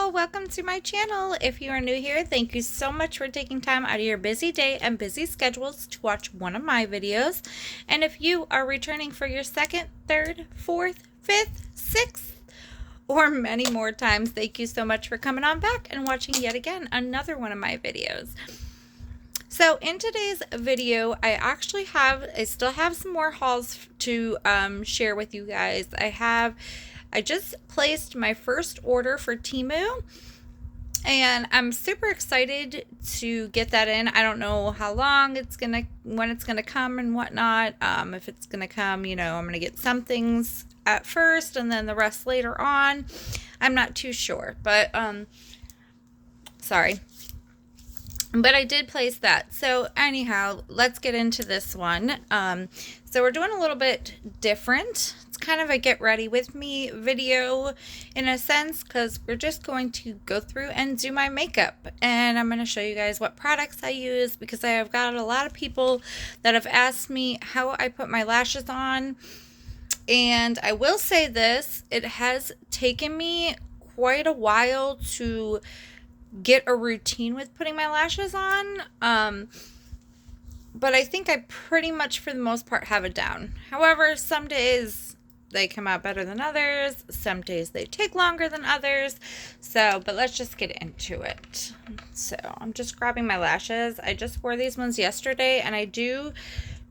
Hello, welcome to my channel. If you are new here, thank you so much for taking time out of your busy day and busy schedules to watch one of my videos. And if you are returning for your second, third, fourth, fifth, sixth, or many more times, thank you so much for coming on back and watching yet again another one of my videos. So in today's video, I still have some more hauls to share with you guys. I just placed my first order for Temu, and I'm super excited to get that in. I don't know how long when it's gonna come and whatnot. If it's gonna come, I'm gonna get some things at first and then the rest later on. I'm not too sure, but sorry. But I did place that. So anyhow, let's get into this one. So we're doing a little bit different. It's kind of a get ready with me video in a sense, because we're just going to go through and do my makeup. And I'm going to show you guys what products I use, because I have got a lot of people that have asked me how I put my lashes on. And I will say this, it has taken me quite a while to get a routine with putting my lashes on, but I think I pretty much for the most part have it down. However, some days they come out better than others, some days they take longer than others, but let's just get into it. So I'm just grabbing my lashes. I just wore these ones yesterday, and I do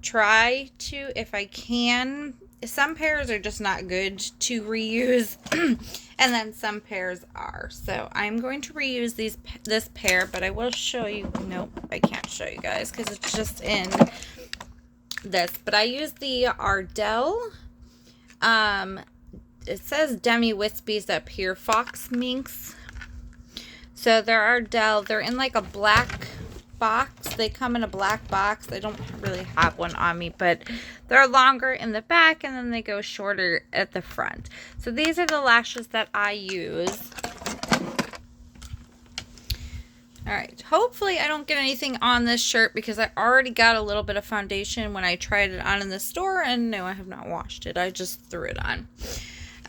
try to, if I can, some pairs are just not good to reuse and then some pairs are. So I'm going to reuse this pair, but I will show you. Nope, I can't show you guys because it's just in this. But I use the Ardell. It says Demi Wispies up here, Fox Minx. So they're Ardell. They're in like a black box. They come in a black box. I don't really have one on me, but they're longer in the back and then they go shorter at the front. So these are the lashes that I use. Alright, hopefully I don't get anything on this shirt, because I already got a little bit of foundation when I tried it on in the store, and no, I have not washed it. I just threw it on.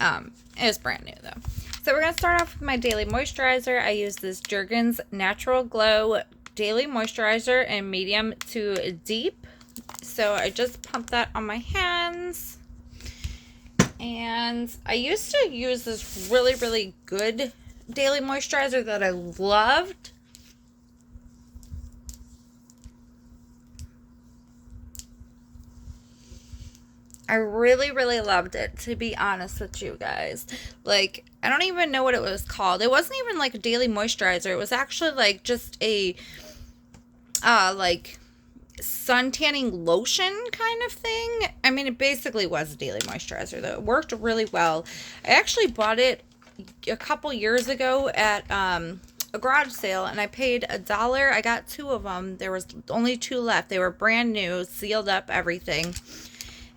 It was brand new though. So we're going to start off with my daily moisturizer. I use this Jergens Natural Glow Daily Moisturizer in medium to deep. So I just pump that on my hands. And I used to use this really, really good daily moisturizer that I loved. I really, really loved it, to be honest with you guys. Like, I don't even know what it was called. It wasn't even like a daily moisturizer. It was actually like just a like sun tanning lotion kind of thing. I mean, it basically was a daily moisturizer though. It worked really well. I actually bought it a couple years ago at a garage sale, and I paid $1. I got 2 of them. There was only 2 left. They were brand new, sealed up, everything.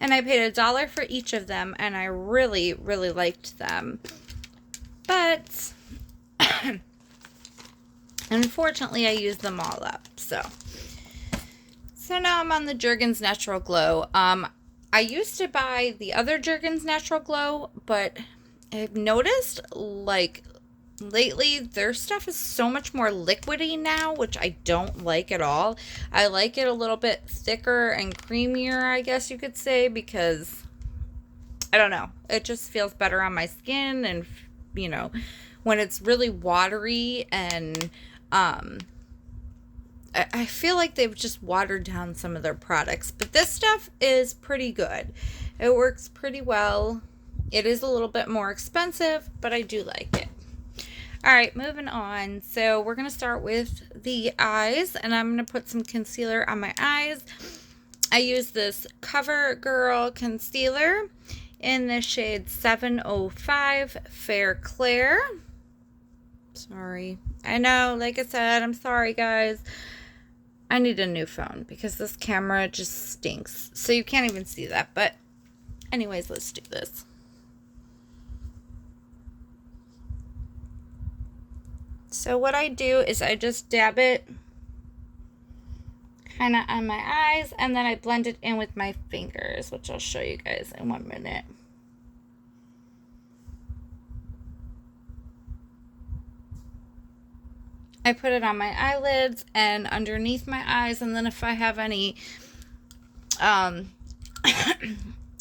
And I paid $1 for each of them, and I really, really liked them. But unfortunately, I used them all up. So now I'm on the Jergens Natural Glow. I used to buy the other Jergens Natural Glow, but I've noticed, like, lately their stuff is so much more liquidy now, which I don't like at all. I like it a little bit thicker and creamier, I guess you could say, because I don't know, it just feels better on my skin. And when it's really watery, and I feel like they've just watered down some of their products, but this stuff is pretty good. It works pretty well. It is a little bit more expensive, but I do like it. Alright, moving on. So we're going to start with the eyes, and I'm going to put some concealer on my eyes. I use this CoverGirl concealer in the shade 705 Fair Clair. Sorry. I know, like I said, I'm sorry guys. I need a new phone because this camera just stinks. So you can't even see that. But anyways, let's do this. So what I do is I just dab it kind of on my eyes, and then I blend it in with my fingers, which I'll show you guys in 1 minute. I put it on my eyelids and underneath my eyes, and then if I have any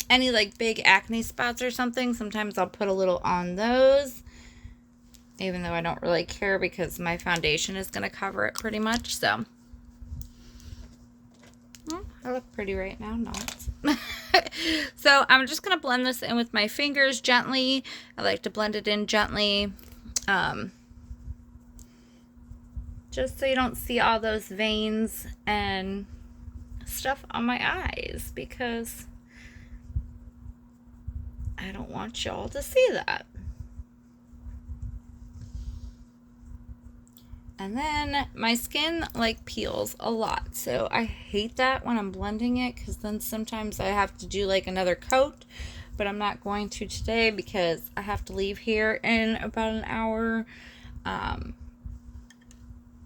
any like big acne spots or something, sometimes I'll put a little on those, even though I don't really care because my foundation is going to cover it pretty much. So I look pretty right now. No. So I'm just going to blend this in with my fingers gently. I like to blend it in gently, just so you don't see all those veins and stuff on my eyes, because I don't want y'all to see that. And then my skin like peels a lot, so I hate that when I'm blending it, because then sometimes I have to do like another coat, but I'm not going to today because I have to leave here in about an hour.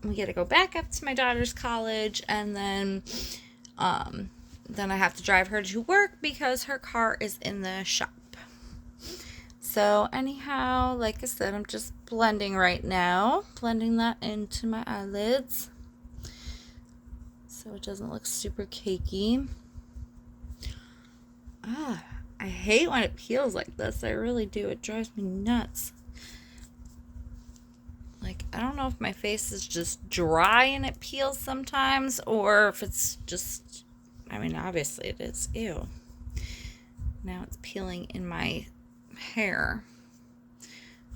We got to go back up to my daughter's college, and then I have to drive her to work because her car is in the shop. So anyhow, like I said, I'm just blending right now, blending that into my eyelids so it doesn't look super cakey. I hate when it peels like this. I really do. It drives me nuts. Like, I don't know if my face is just dry and it peels sometimes, or if it's just, I mean, obviously it is. Ew. Now it's peeling in my hair.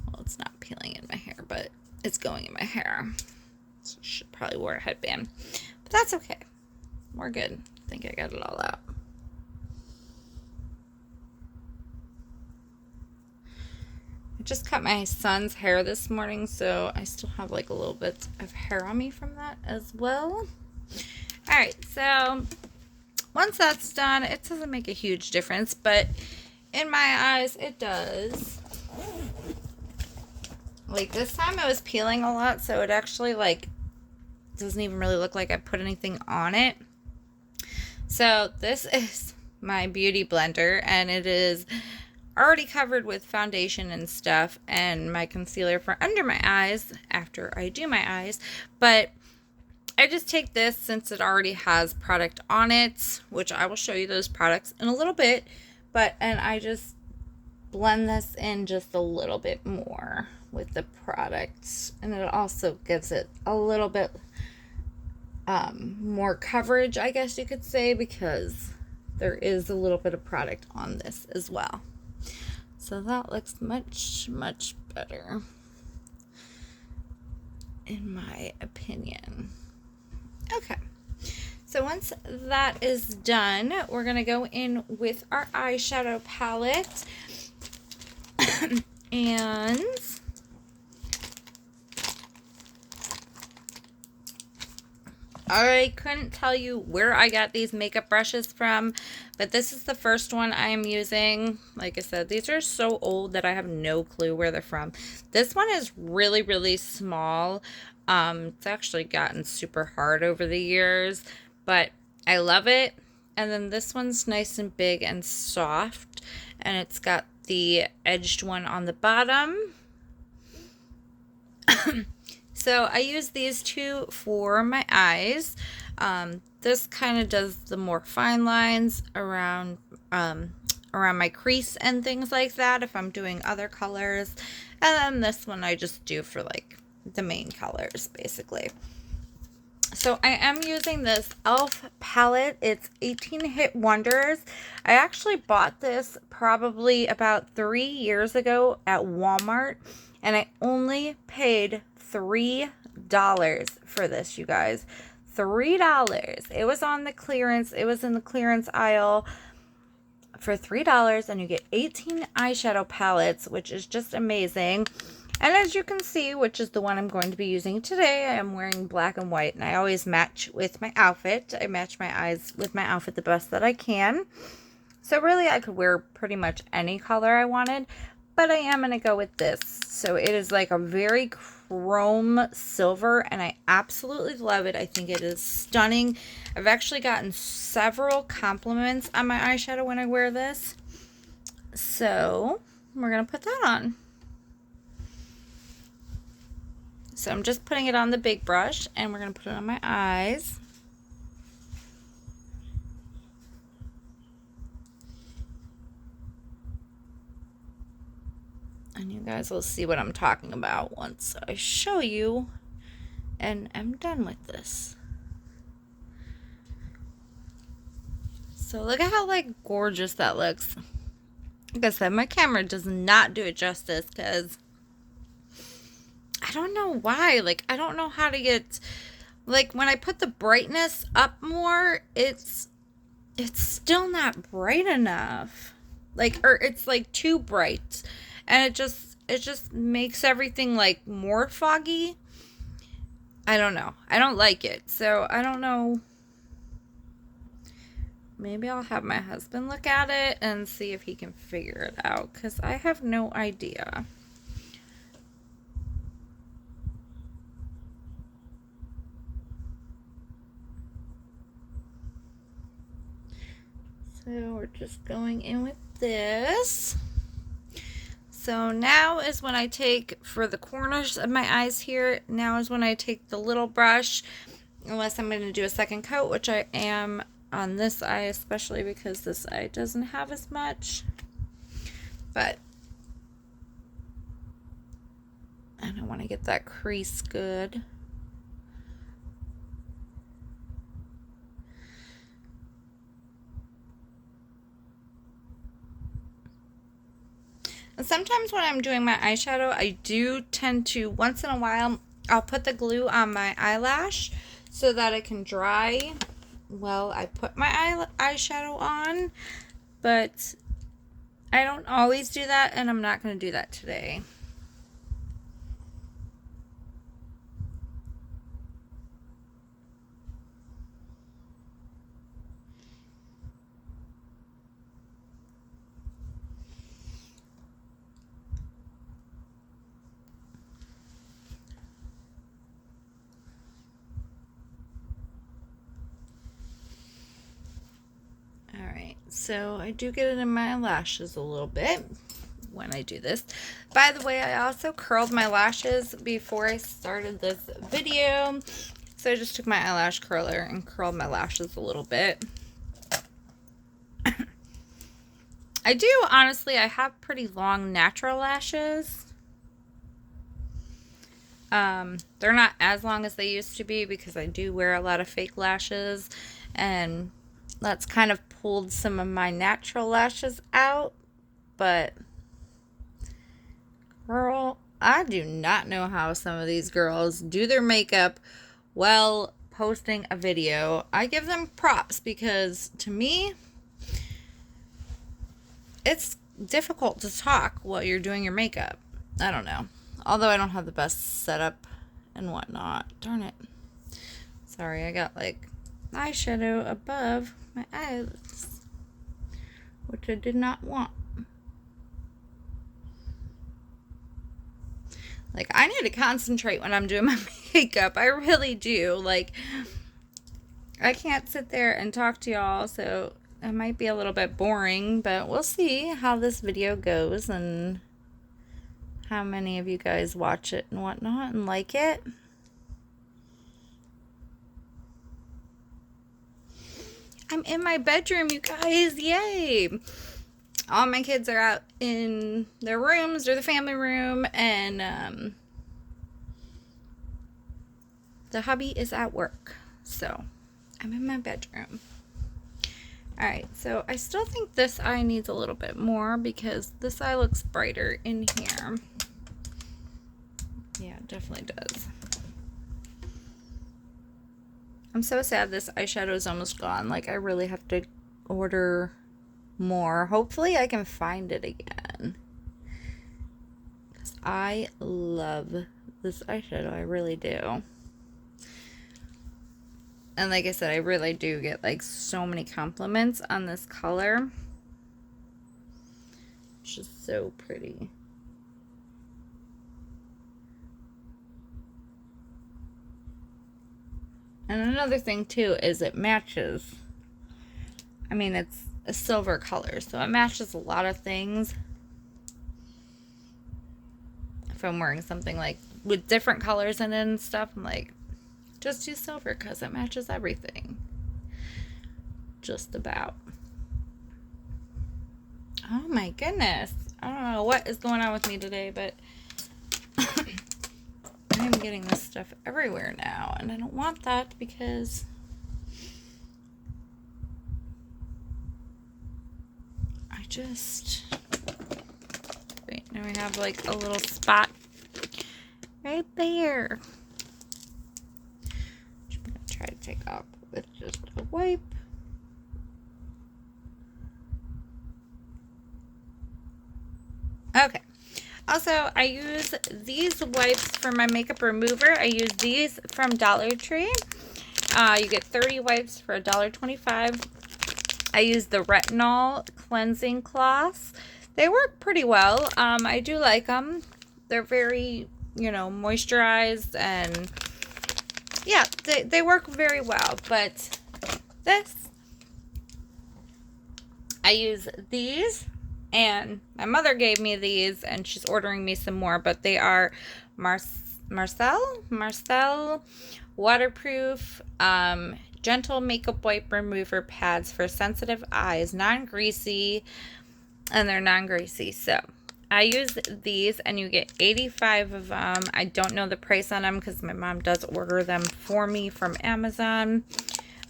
Well, it's not peeling in my hair, but it's going in my hair. So I should probably wear a headband, but that's okay. We're good. I think I got it all out. I just cut my son's hair this morning, so I still have like a little bit of hair on me from that as well. All right, so once that's done, it doesn't make a huge difference, but in my eyes, it does. Like this time it was peeling a lot, so it actually like doesn't even really look like I put anything on it. So this is my beauty blender, and it is already covered with foundation and stuff and my concealer for under my eyes after I do my eyes. But I just take this since it already has product on it, which I will show you those products in a little bit. And I just blend this in just a little bit more with the products, and it also gives it a little bit more coverage, I guess you could say, because there is a little bit of product on this as well. So that looks much, much better in my opinion. Okay. So once that is done, we're going to go in with our eyeshadow palette. And I couldn't tell you where I got these makeup brushes from, but this is the first one I am using. Like I said, these are so old that I have no clue where they're from. This one is really, really small. It's actually gotten super hard over the years, but I love it. And then this one's nice and big and soft, and it's got the edged one on the bottom. So I use these two for my eyes. This kind of does the more fine lines around my crease and things like that if I'm doing other colors. And then this one I just do for like the main colors basically. So I am using this e.l.f. palette. It's 18 Hit Wonders. I actually bought this probably about 3 years ago at Walmart, and I only paid $3 for this, you guys. $3. It was on the clearance. It was in the clearance aisle for $3, and you get 18 eyeshadow palettes, which is just amazing. And as you can see, which is the one I'm going to be using today, I am wearing black and white, and I always match with my outfit. I match my eyes with my outfit the best that I can. So really, I could wear pretty much any color I wanted, but I am going to go with this. So it is like a very chrome silver, and I absolutely love it. I think it is stunning. I've actually gotten several compliments on my eyeshadow when I wear this. So we're going to put that on. So I'm just putting it on the big brush, and we're going to put it on my eyes. And you guys will see what I'm talking about once I show you and I'm done with this. So look at how like gorgeous that looks. Like I said, my camera does not do it justice because I don't know why. Like, I don't know how to get, like, when I put the brightness up more, it's still not bright enough. Like, or it's like too bright. And it just makes everything like more foggy. I don't know. I don't like it. So I don't know. Maybe I'll have my husband look at it and see if he can figure it out, because I have no idea. So we're just going in with this. So now is when I take, for the corners of my eyes here, now is when I take the little brush, unless I'm going to do a second coat, which I am on this eye, especially because this eye doesn't have as much. But I don't want to get that crease good. And sometimes when I'm doing my eyeshadow, I do tend to, once in a while, I'll put the glue on my eyelash so that it can dry while I put my eyeshadow on. But I don't always do that, and I'm not going to do that today. So I do get it in my lashes a little bit when I do this. By the way, I also curled my lashes before I started this video. So I just took my eyelash curler and curled my lashes a little bit. I do, honestly, I have pretty long natural lashes. They're not as long as they used to be because I do wear a lot of fake lashes, and that's kind of pulled some of my natural lashes out. But girl, I do not know how some of these girls do their makeup while posting a video. I give them props because to me, it's difficult to talk while you're doing your makeup. I don't know. Although I don't have the best setup and whatnot. Darn it. Sorry, I got like eyeshadow above my eyes, which I did not want. Like, I need to concentrate when I'm doing my makeup. I really do. Like, I can't sit there and talk to y'all, so it might be a little bit boring, but we'll see how this video goes and how many of you guys watch it and whatnot and like it. I'm in my bedroom, you guys. Yay! All my kids are out in their rooms or the family room, and the hubby is at work. So I'm in my bedroom. Alright, so I still think this eye needs a little bit more because this eye looks brighter in here. Yeah, it definitely does. I'm so sad this eyeshadow is almost gone. Like, I really have to order more. Hopefully I can find it again. Because I love this eyeshadow. I really do. And like I said, I really do get like so many compliments on this color. It's just so pretty. And another thing too is it matches. I mean, it's a silver color, so it matches a lot of things. If I'm wearing something like with different colors in it and stuff. I'm like, just use silver because it matches everything. Just about. Oh my goodness. I don't know what is going on with me today, but I'm getting this stuff everywhere now, and I don't want that because I just... Wait, now we have like a little spot right there. Which I'm going to try to take off with just a wipe. Okay. Also, I use these wipes for my makeup remover. I use these from Dollar Tree. You get 30 wipes for $1.25. I use the retinol cleansing cloths. They work pretty well. I do like them. They're very, you know, moisturized, and yeah, they work very well. But this, I use these. And my mother gave me these, and she's ordering me some more, but they are Marcel waterproof gentle makeup wipe remover pads for sensitive eyes, non-greasy, and they're non-greasy. So I use these, and you get 85 of them. I don't know the price on them because my mom does order them for me from Amazon.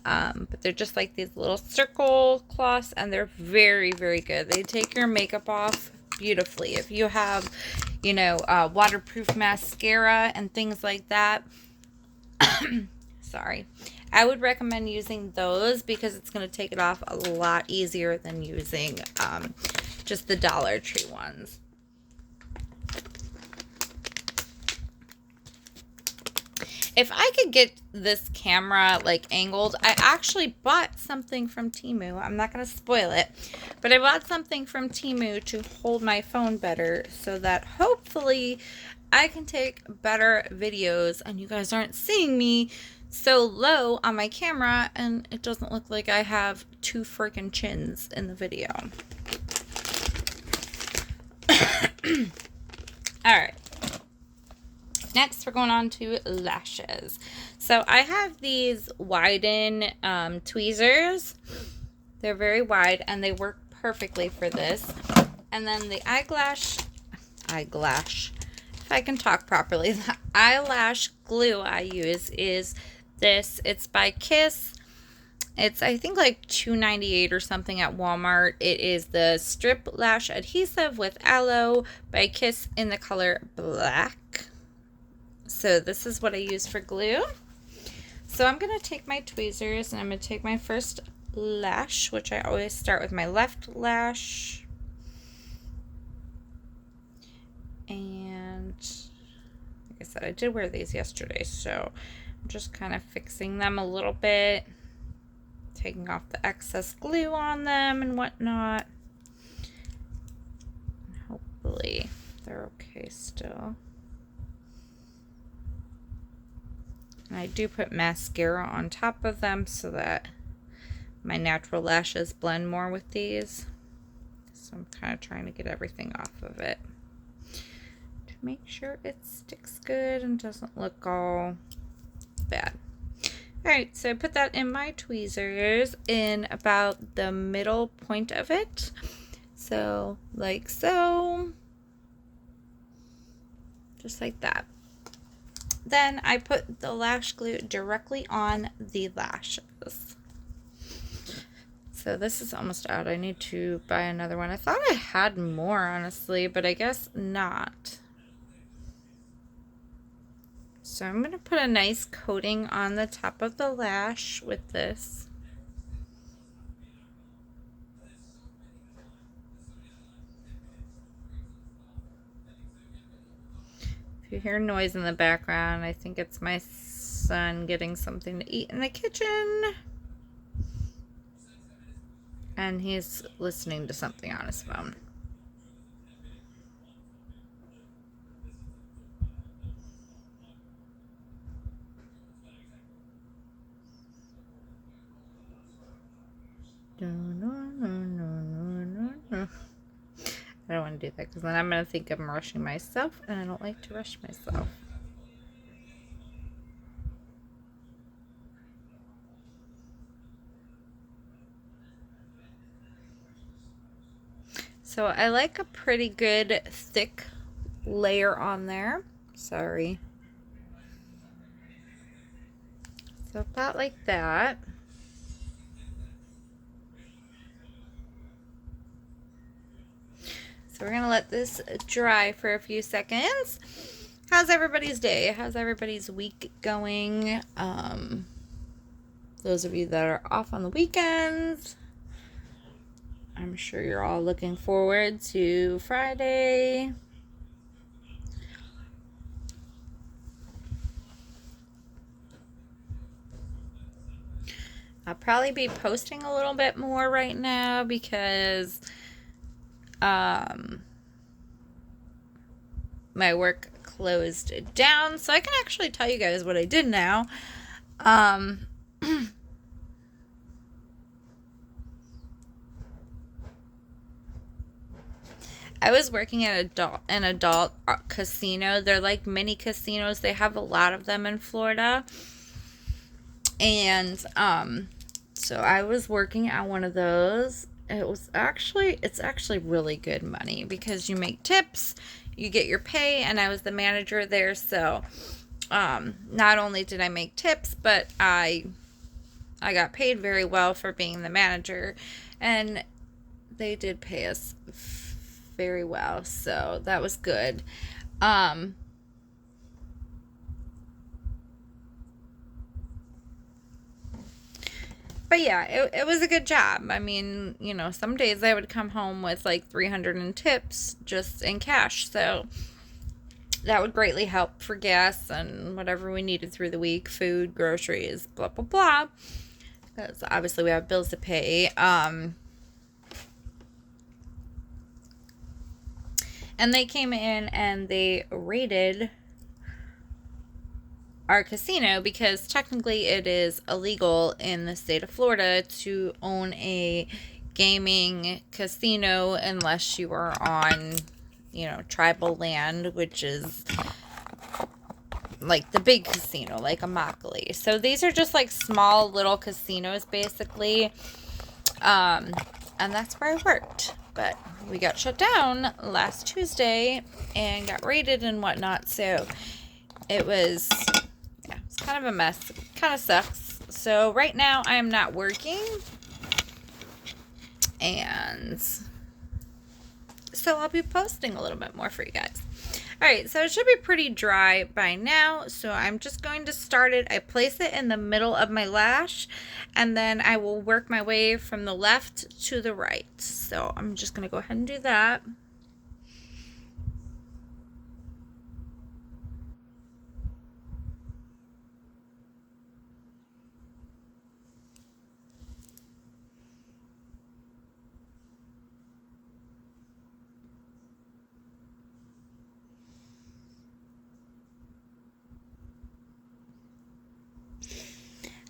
But they're just like these little circle cloths, and they're very, very good. They take your makeup off beautifully. If you have, you know, waterproof mascara and things like that, sorry, I would recommend using those because it's going to take it off a lot easier than using just the Dollar Tree ones. If I could get this camera like angled, I actually bought something from Temu. I'm not going to spoil it, but I bought something from Temu to hold my phone better so that hopefully I can take better videos and you guys aren't seeing me so low on my camera and it doesn't look like I have two freaking chins in the video. All right. Next, we're going on to lashes. So I have these Widen tweezers. They're very wide, and they work perfectly for this. And then the eyelash, if I can talk properly, the eyelash glue I use is this. It's by Kiss. It's, I think, like $2.98 or something at Walmart. It is the Strip Lash Adhesive with Aloe by Kiss in the color black. So this is what I use for glue. So I'm going to take my tweezers and I'm going to take my first lash, which I always start with my left lash. And like I said, I did wear these yesterday, so I'm just kind of fixing them a little bit, taking off the excess glue on them and whatnot. Hopefully they're okay still. And I do put mascara on top of them so that my natural lashes blend more with these. So I'm kind of trying to get everything off of it to make sure it sticks good and doesn't look all bad. Alright, so I put that in my tweezers in about the middle point of it. So, like so. Just like that. Then I put the lash glue directly on the lashes. So this is almost out. I need to buy another one. I thought I had more, honestly, but I guess not. So I'm going to put a nice coating on the top of the lash with this. If you hear noise in the background, I think it's my son getting something to eat in the kitchen. And he's listening to something on his phone. I don't want to do that because then I'm going to think I'm rushing myself, and I don't like to rush myself. So I like a pretty good thick layer on there. Sorry. So about like that. So we're gonna let this dry for a few seconds. How's everybody's day? How's everybody's week going? Those of you that are off on the weekends, I'm sure you're all looking forward to Friday. I'll probably be posting a little bit more right now because my work closed down, so I can actually tell you guys what I did now. I was working at an adult casino. They're like mini casinos. They have a lot of them in Florida. And so I was working at one of those. It's actually really good money because you make tips, you get your pay, and I was the manager there. So not only did I make tips, but I got paid very well for being the manager, and they did pay us very well, so that was good. But yeah, it was a good job. I mean, you know, some days I would come home with like 300 in tips just in cash, so that would greatly help for gas and whatever we needed through the week, food, groceries, blah blah blah, because obviously we have bills to pay. And they came in and they raided our casino because technically it is illegal in the state of Florida to own a gaming casino unless you are on, you know, tribal land, which is like the big casino, like Immokalee. So these are just like small little casinos basically. And that's where I worked. But we got shut down last Tuesday and got raided and whatnot. So it was, yeah, it's kind of a mess. It kind of sucks. So right now I am not working. And so I'll be posting a little bit more for you guys. Alright, so it should be pretty dry by now, so I'm just going to start it. I place it in the middle of my lash, and then I will work my way from the left to the right. So I'm just going to go ahead and do that.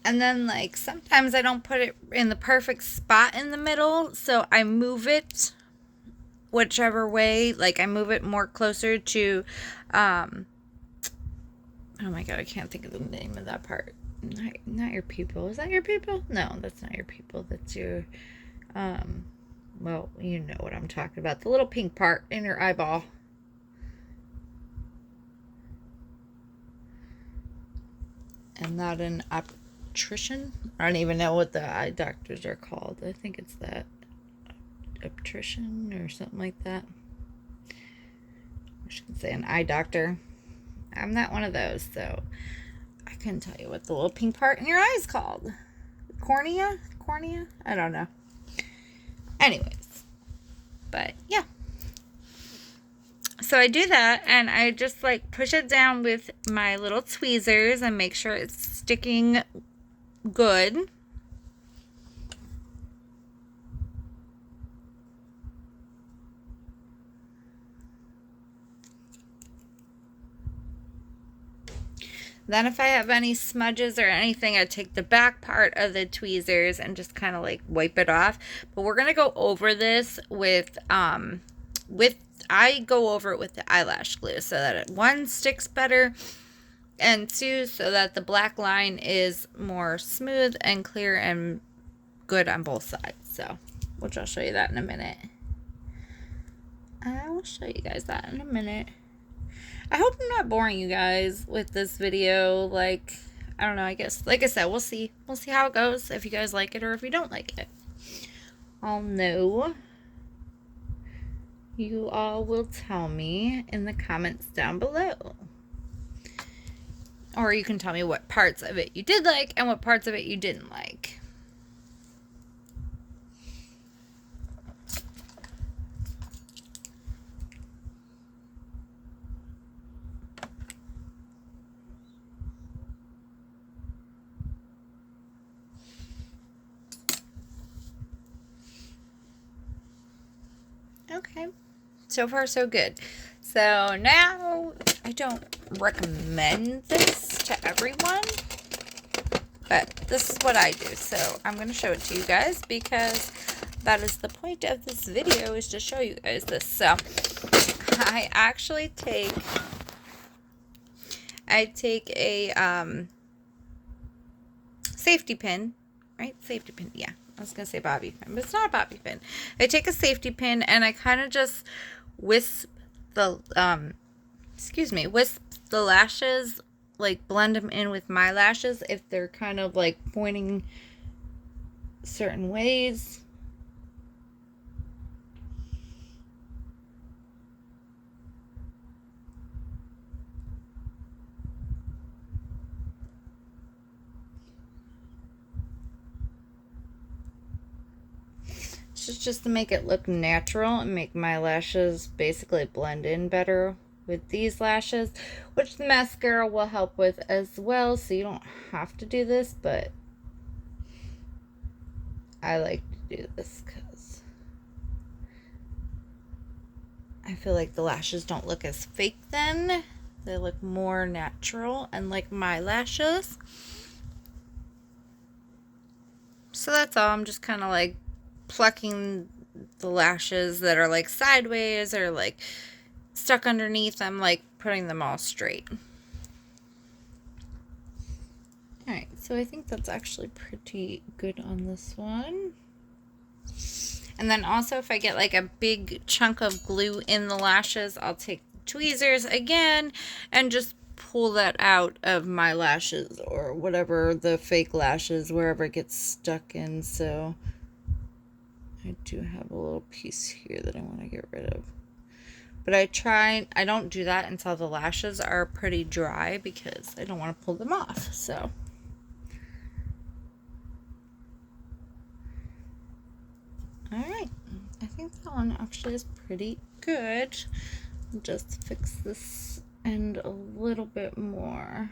And then, like, sometimes I don't put it in the perfect spot in the middle, so I move it whichever way. Like, I move it more closer to, oh my god, I can't think of the name of that part. Not your pupil. Is that your pupil? No, that's not your pupil. That's your, well, you know what I'm talking about. The little pink part in your eyeball. And not an optician. I don't even know what the eye doctors are called. I think it's that optician or something like that. I should say an eye doctor. I'm not one of those, so I couldn't tell you what the little pink part in your eye is called. Cornea? Cornea? I don't know. Anyways, but yeah. So I do that, and I just like push it down with my little tweezers and make sure it's sticking good. Then if I have any smudges or anything, I take the back part of the tweezers and just kind of like wipe it off. But we're going to go over this with I go over it with the eyelash glue so that it, one, sticks better, and two, so that the black line is more smooth and clear and good on both sides. So, which I'll show you that in a minute. I will show you guys that in a minute. I hope I'm not boring you guys with this video. Like, I don't know, I guess, like I said, we'll see. We'll see how it goes, if you guys like it or if you don't like it. I'll know. You all will tell me in the comments down below. Or you can tell me what parts of it you did like and what parts of it you didn't like. Okay, so far so good. So now, I don't recommend this to everyone, but this is what I do. So I'm going to show it to you guys because that is the point of this video, is to show you guys this. So I actually take a safety pin, right? Safety pin, yeah. I was going to say bobby pin, but it's not a bobby pin. I take a safety pin and I kind of just wisp the, wisp the lashes, like blend them in with my lashes if they're kind of like pointing certain ways. Just to make it look natural and make my lashes basically blend in better with these lashes, which the mascara will help with as well, so you don't have to do this, but I like to do this because I feel like the lashes don't look as fake then. They look more natural and like my lashes. So that's all. I'm just kind of like plucking the lashes that are like sideways or like stuck underneath. I'm like putting them all straight. Alright, so I think that's actually pretty good on this one. And then also if I get like a big chunk of glue in the lashes, I'll take tweezers again and just pull that out of my lashes or whatever, the fake lashes, wherever it gets stuck in. So I do have a little piece here that I want to get rid of. But I don't do that until the lashes are pretty dry because I don't want to pull them off. So alright, I think that one actually is pretty good. I'll just fix this end a little bit more.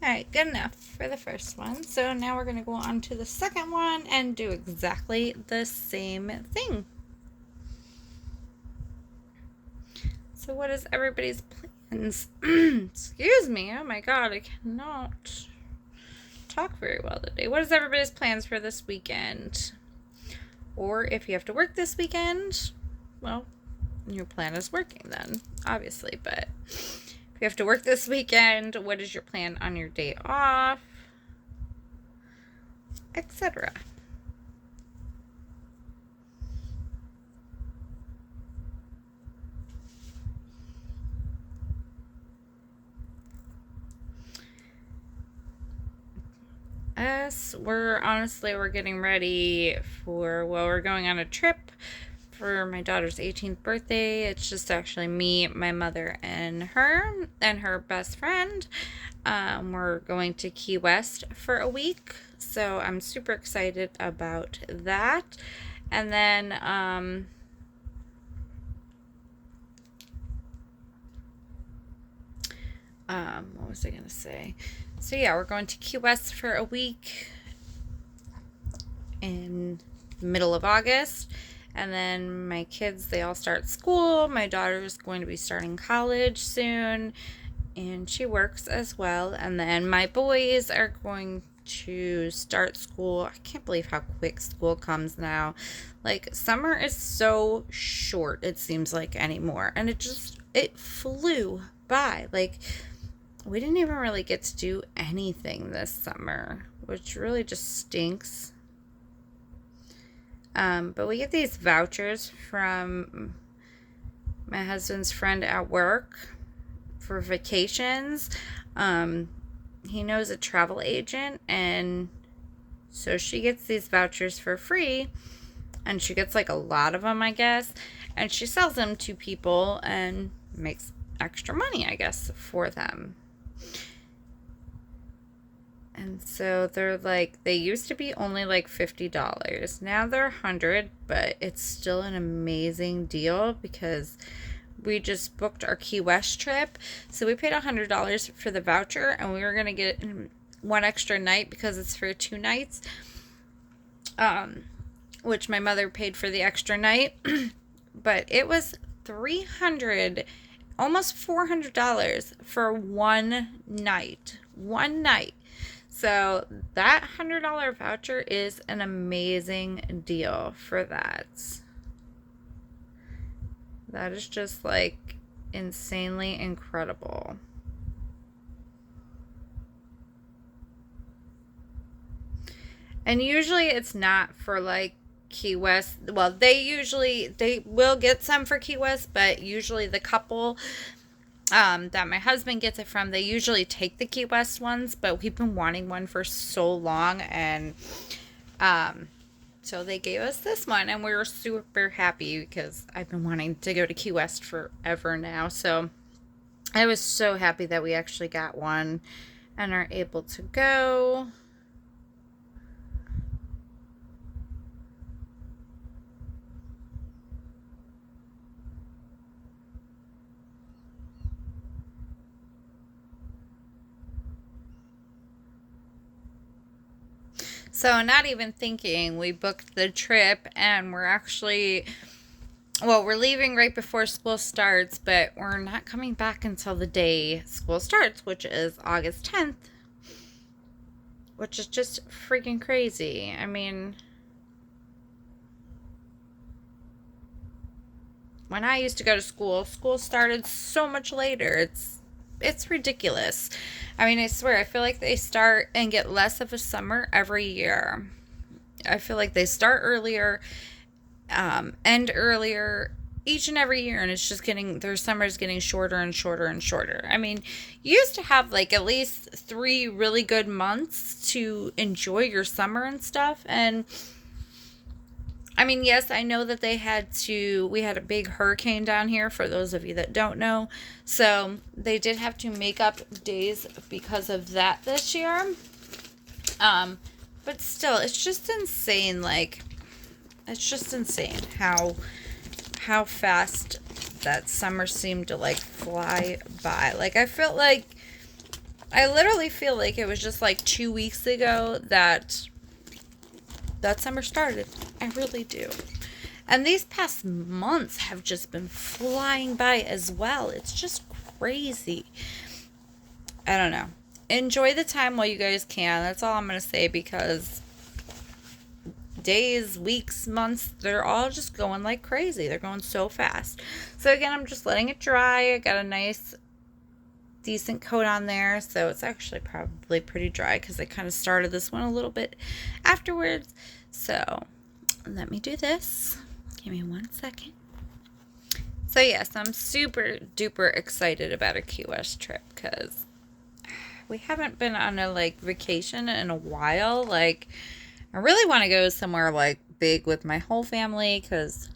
Alright, good enough for the first one. So now we're going to go on to the second one and do exactly the same thing. So what is everybody's plans? Excuse me, oh my god, I cannot talk very well today. What is everybody's plans for this weekend? Or if you have to work this weekend, well, your plan is working then, obviously, but if you have to work this weekend, what is your plan on your day off, etc. We're getting ready for, well, we're going on a trip for my daughter's 18th birthday. It's just actually me, my mother, and her best friend. We're going to Key West for a week, so I'm super excited about that. And then what was I gonna say? So yeah, we're going to Key West for a week in the middle of August. And then my kids, they all start school. My daughter's going to be starting college soon, and she works as well. And then my boys are going to start school. I can't believe how quick school comes now. Like, summer is so short, it seems like, anymore. And it flew by. Like, we didn't even really get to do anything this summer, which really just stinks. But we get these vouchers from my husband's friend at work for vacations. He knows a travel agent, and so she gets these vouchers for free, and she gets like a lot of them, I guess, and she sells them to people and makes extra money, I guess, for them. And so they're like, they used to be only like $50. Now they're $100, but it's still an amazing deal because we just booked our Key West trip. So we paid $100 for the voucher, and we were going to get one extra night because it's for 2 nights. Which my mother paid for the extra night. But it was $300, almost $400 for one night. One night. So that $100 voucher is an amazing deal for that. That is just like insanely incredible. And usually it's not for like Key West. Well, they will get some for Key West, but usually the couple that my husband gets it from, they usually take the Key West ones, but we've been wanting one for so long, and so they gave us this one, and we were super happy because I've been wanting to go to Key West forever now. So I was so happy that we actually got one and are able to go. So not even thinking, we booked the trip, and we're actually, well, we're leaving right before school starts, but we're not coming back until the day school starts, which is August 10th, which is just freaking crazy. I mean, when I used to go to school, school started so much later. It's ridiculous. I mean, I swear, I feel like they start and get less of a summer every year. I feel like they start earlier, end earlier each and every year, and it's just getting, their summer's getting shorter and shorter and shorter. I mean, you used to have like at least 3 really good months to enjoy your summer and stuff, and I mean, yes, I know that we had a big hurricane down here, for those of you that don't know. So they did have to make up days because of that this year. But still, it's just insane. Like, it's just insane how fast that summer seemed to like fly by. Like, I literally feel like it was just like 2 weeks ago that summer started. I really do. And these past months have just been flying by as well. It's just crazy. I don't know. Enjoy the time while you guys can. That's all I'm going to say, because days, weeks, months, they're all just going like crazy. They're going so fast. So again, I'm just letting it dry. I got a nice decent coat on there, so it's actually probably pretty dry because I kind of started this one a little bit afterwards. So let me do this. Give me 1 second. So yes, I'm super duper excited about a Key West trip because we haven't been on a like vacation in a while. Like, I really want to go somewhere like big with my whole family because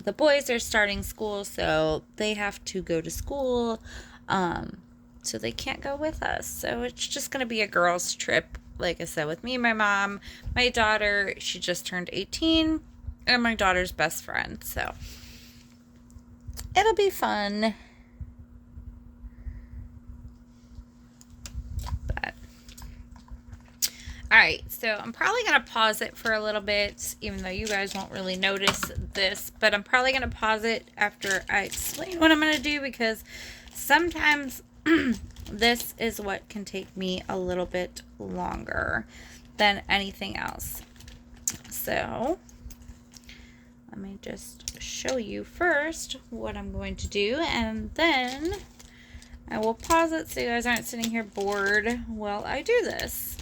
the boys are starting school, so they have to go to school, so they can't go with us. So it's just going to be a girls' trip, like I said, with me, my mom, my daughter. She just turned 18, and my daughter's best friend. So it'll be fun. Alright, so I'm probably going to pause it for a little bit, even though you guys won't really notice this, but I'm probably going to pause it after I explain what I'm going to do, because sometimes this is what can take me a little bit longer than anything else. So let me just show you first what I'm going to do, and then I will pause it so you guys aren't sitting here bored while I do this.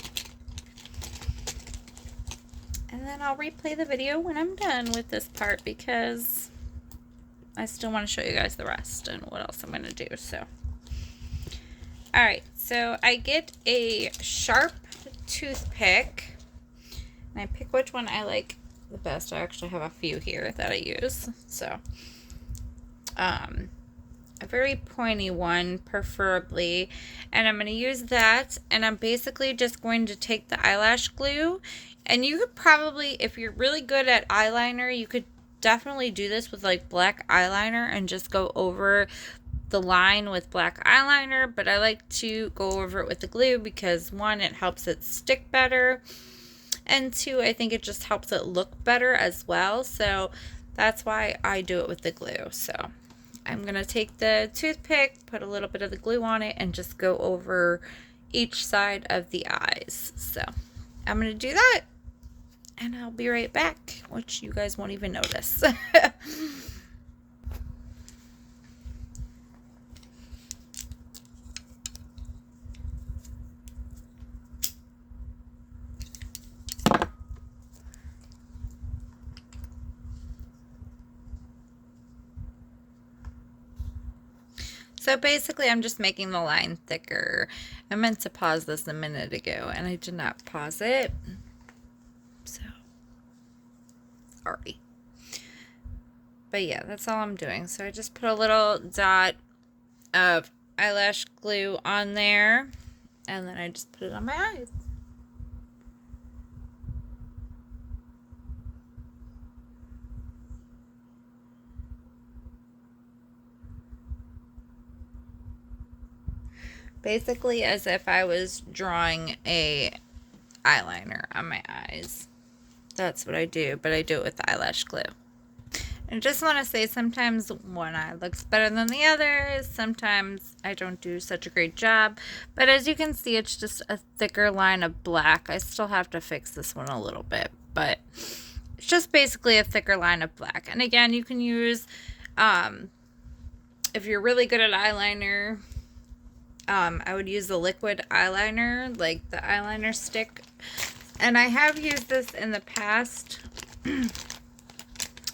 And then I'll replay the video when I'm done with this part because I still want to show you guys the rest and what else I'm going to do. So, alright, so I get a sharp toothpick and I pick which one I like the best. I actually have a few here that I use. So, a very pointy one preferably, and I'm going to use that, and I'm basically just going to take the eyelash glue, and you could probably, if you're really good at eyeliner, you could definitely do this with like black eyeliner and just go over the line with black eyeliner, but I like to go over it with the glue because one, it helps it stick better, and two, I think it just helps it look better as well, so that's why I do it with the glue. So I'm going to take the toothpick, put a little bit of the glue on it, and just go over each side of the eyes. So I'm going to do that, and I'll be right back, which you guys won't even notice. So basically, I'm just making the line thicker. I meant to pause this a minute ago, and I did not pause it. So, sorry. But yeah, that's all I'm doing. So I just put a little dot of eyelash glue on there, and then I just put it on my eyes. Basically as if I was drawing a eyeliner on my eyes. That's what I do, but I do it with the eyelash glue. And I just want to say sometimes one eye looks better than the other. Sometimes I don't do such a great job. But as you can see, it's just a thicker line of black. I still have to fix this one a little bit, but it's just basically a thicker line of black. And again, you can use, if you're really good at eyeliner, I would use the liquid eyeliner, like the eyeliner stick. And I have used this in the past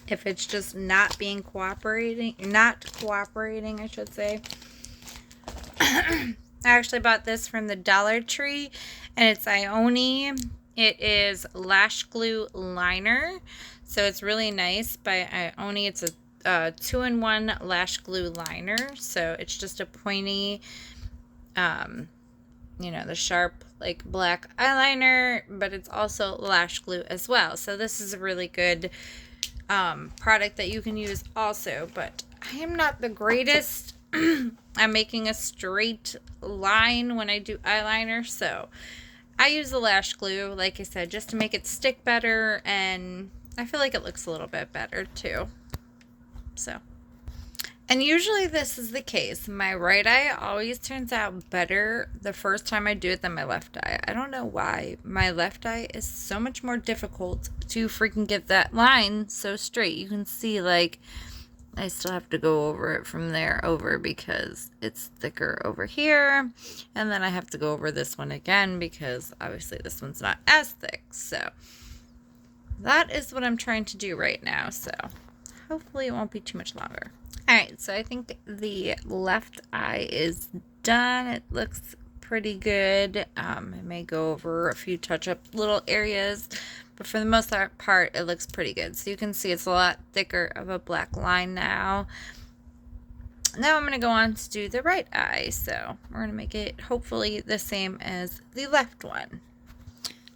if it's just not cooperating, I should say. I actually bought this from the Dollar Tree, and it's Ioni. It is lash glue liner, so it's really nice by Ioni. It's a 2-in-1 lash glue liner, so it's just a pointy, you know, the sharp like black eyeliner, but it's also lash glue as well. So this is a really good product that you can use also, but I am not the greatest I'm making a straight line when I do eyeliner, so I use the lash glue, like I said, just to make it stick better, and I feel like it looks a little bit better too. So, and usually this is the case. My right eye always turns out better the first time I do it than my left eye. I don't know why. My left eye is so much more difficult to freaking get that line so straight. You can see, like, I still have to go over it from there over because it's thicker over here. And then I have to go over this one again because obviously this one's not as thick. So that is what I'm trying to do right now. So hopefully it won't be too much longer. Alright, so I think the left eye is done. It looks pretty good. I may go over a few touch-up little areas, but for the most part, it looks pretty good. So you can see it's a lot thicker of a black line now. Now I'm going to go on to do the right eye. So we're going to make it hopefully the same as the left one.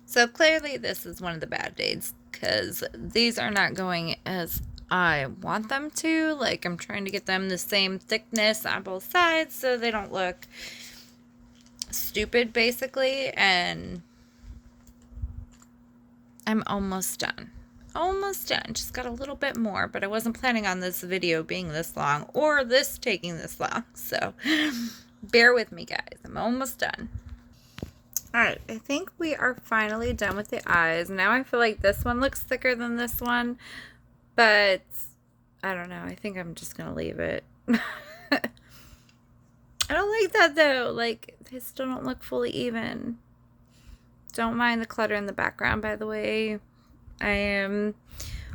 So clearly this is one of the bad days because these are not going as I want them to. Like, I'm trying to get them the same thickness on both sides so they don't look stupid, basically. And I'm almost done. Almost done. Just got a little bit more, but I wasn't planning on this video being this long or this taking this long. So bear with me, guys. I'm almost done. Alright, I think we are finally done with the eyes. Now I feel like this one looks thicker than this one. But I don't know. I think I'm just going to leave it. I don't like that though. Like, they still don't look fully even. Don't mind the clutter in the background, by the way. I am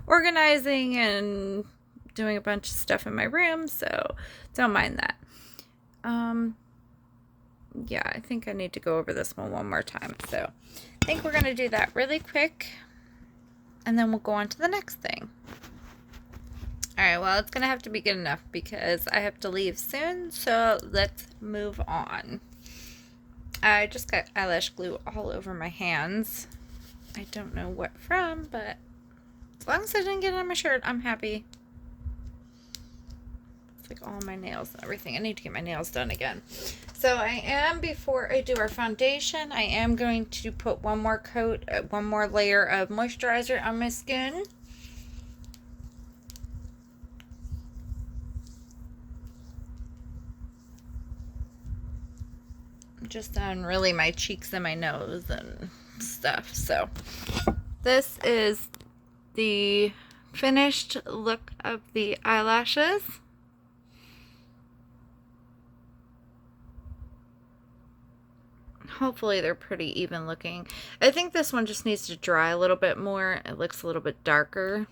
organizing and doing a bunch of stuff in my room, so don't mind that. Yeah, I think I need to go over this one more time. So I think we're going to do that really quick, and then we'll go on to the next thing. All right, well, it's going to have to be good enough because I have to leave soon, so let's move on. I just got eyelash glue all over my hands. I don't know what from, but as long as I didn't get it on my shirt, I'm happy. It's like all my nails and everything. I need to get my nails done again. So I am, before I do our foundation, I am going to put one more coat, one more layer of moisturizer on my skin. Just on really my cheeks and my nose and stuff. So this is the finished look of the eyelashes. Hopefully they're pretty even looking. I think this one just needs to dry a little bit more. It looks a little bit darker,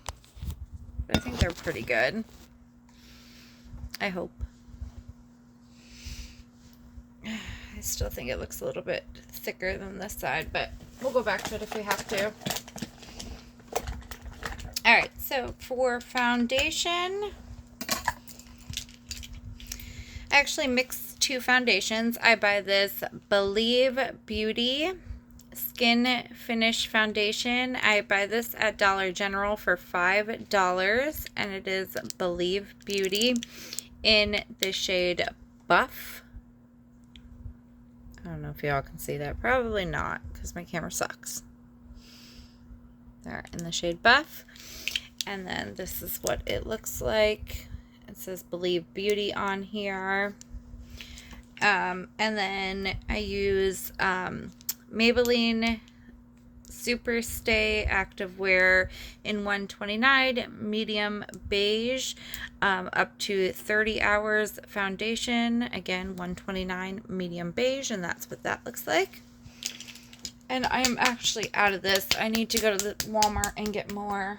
but I think they're pretty good. I hope. I still think it looks a little bit thicker than this side, but we'll go back to it if we have to. Alright, so for foundation, I actually mixed two foundations. I buy this Believe Beauty Skin Finish Foundation. I buy this at Dollar General for $5, and it is Believe Beauty in the shade Buff. I don't know if y'all can see that. Probably not, because my camera sucks. There, in the shade Buff. And then this is what it looks like. It says Believe Beauty on here. And then I use Maybelline Super Stay Activewear in 129 medium beige, up to 30 hours foundation. Again, 129 medium beige, and that's what that looks like. And I am actually out of this. I need to go to the Walmart and get more.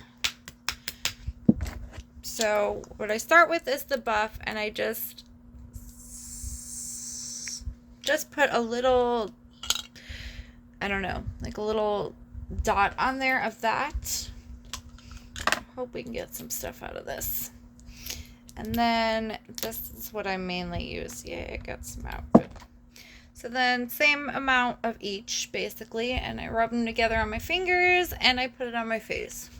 So what I start with is the Buff, and I just put a little, I don't know, like a little dot on there of that. Hope we can get some stuff out of this. And then this is what I mainly use. Yeah, I got some out. Good. So then same amount of each basically, and I rub them together on my fingers and I put it on my face.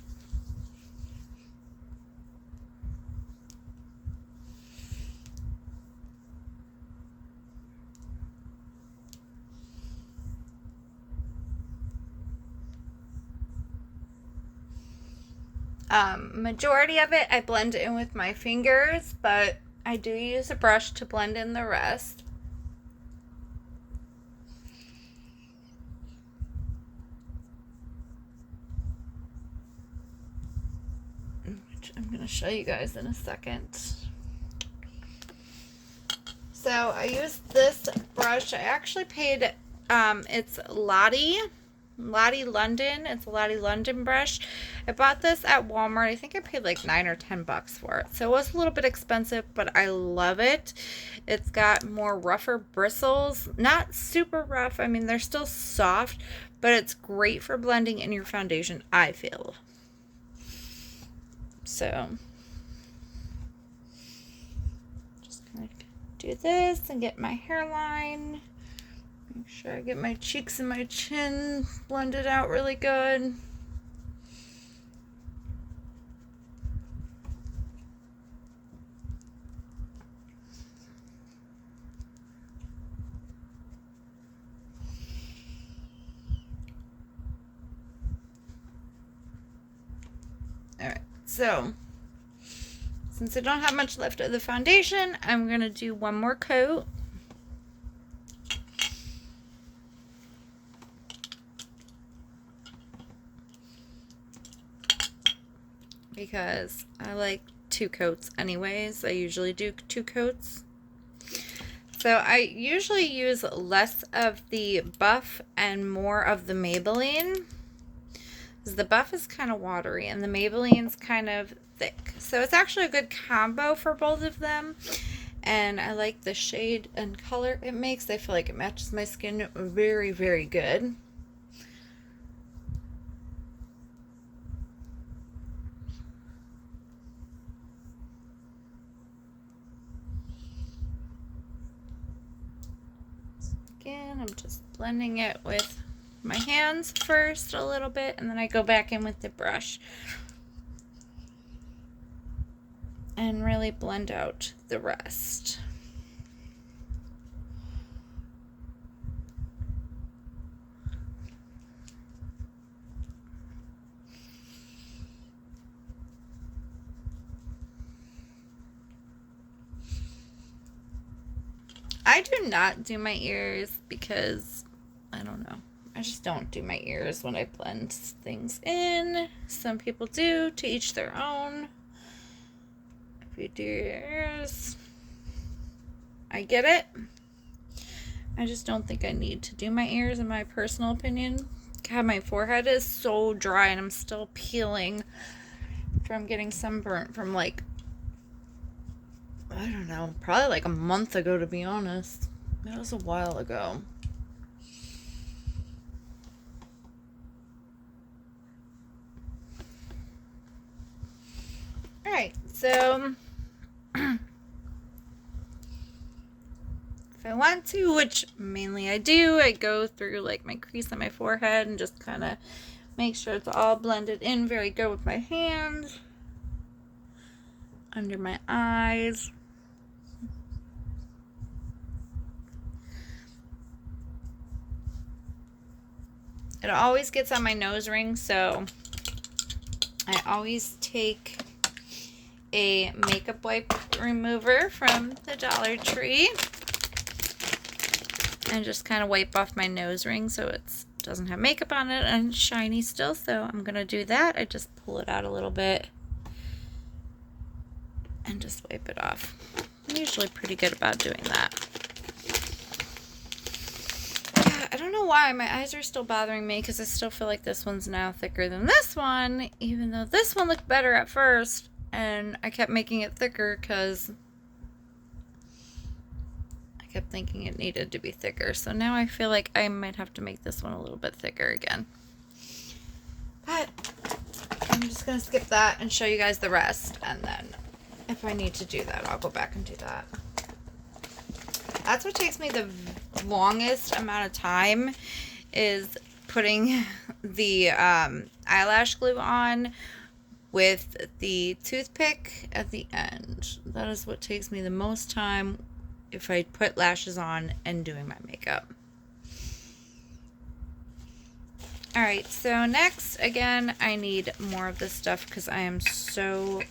Majority of it I blend in with my fingers, but I do use a brush to blend in the rest. Which I'm going to show you guys in a second. So I used this brush. I actually paid, it's Lottie London. It's a Lottie London brush. I bought this at Walmart. I think I paid like $9 or $10 for it. So it was a little bit expensive, but I love it. It's got more rougher bristles. Not super rough. I mean, they're still soft, but it's great for blending in your foundation, I feel. So just gonna do this and get my hairline. Make sure I get my cheeks and my chin blended out really good. Alright, so since I don't have much left of the foundation, I'm going to do one more coat. Because I like 2 coats anyways. I usually do 2 coats. So I usually use less of the Buff and more of the Maybelline. Because the Buff is kind of watery and the Maybelline's kind of thick. So it's actually a good combo for both of them. And I like the shade and color it makes. I feel like it matches my skin very, very good. Again, I'm just blending it with my hands first a little bit, and then I go back in with the brush and really blend out the rest. I do not do my ears because, I don't know, I just don't do my ears when I blend things in. Some people do, to each their own. If you do your ears, I get it. I just don't think I need to do my ears, in my personal opinion. God, my forehead is so dry and I'm still peeling from getting sunburnt from like, I don't know, probably like a month ago, to be honest. That was a while ago. Alright, so if I want to, which mainly I do, I go through like my crease on my forehead and just kind of make sure it's all blended in very good with my hands. Under my eyes. It always gets on my nose ring, so I always take a makeup wipe remover from the Dollar Tree and just kind of wipe off my nose ring so it doesn't have makeup on it and shiny still. So I'm going to do that. I just pull it out a little bit and just wipe it off. I'm usually pretty good about doing that. I don't know why my eyes are still bothering me, because I still feel like this one's now thicker than this one, even though this one looked better at first, and I kept making it thicker because I kept thinking it needed to be thicker. So now I feel like I might have to make this one a little bit thicker again. But I'm just going to skip that and show you guys the rest, and then if I need to do that, I'll go back and do that. That's what takes me the longest amount of time, is putting the eyelash glue on with the toothpick at the end. That is what takes me the most time if I put lashes on and doing my makeup. Alright, so next, again, I need more of this stuff because I am so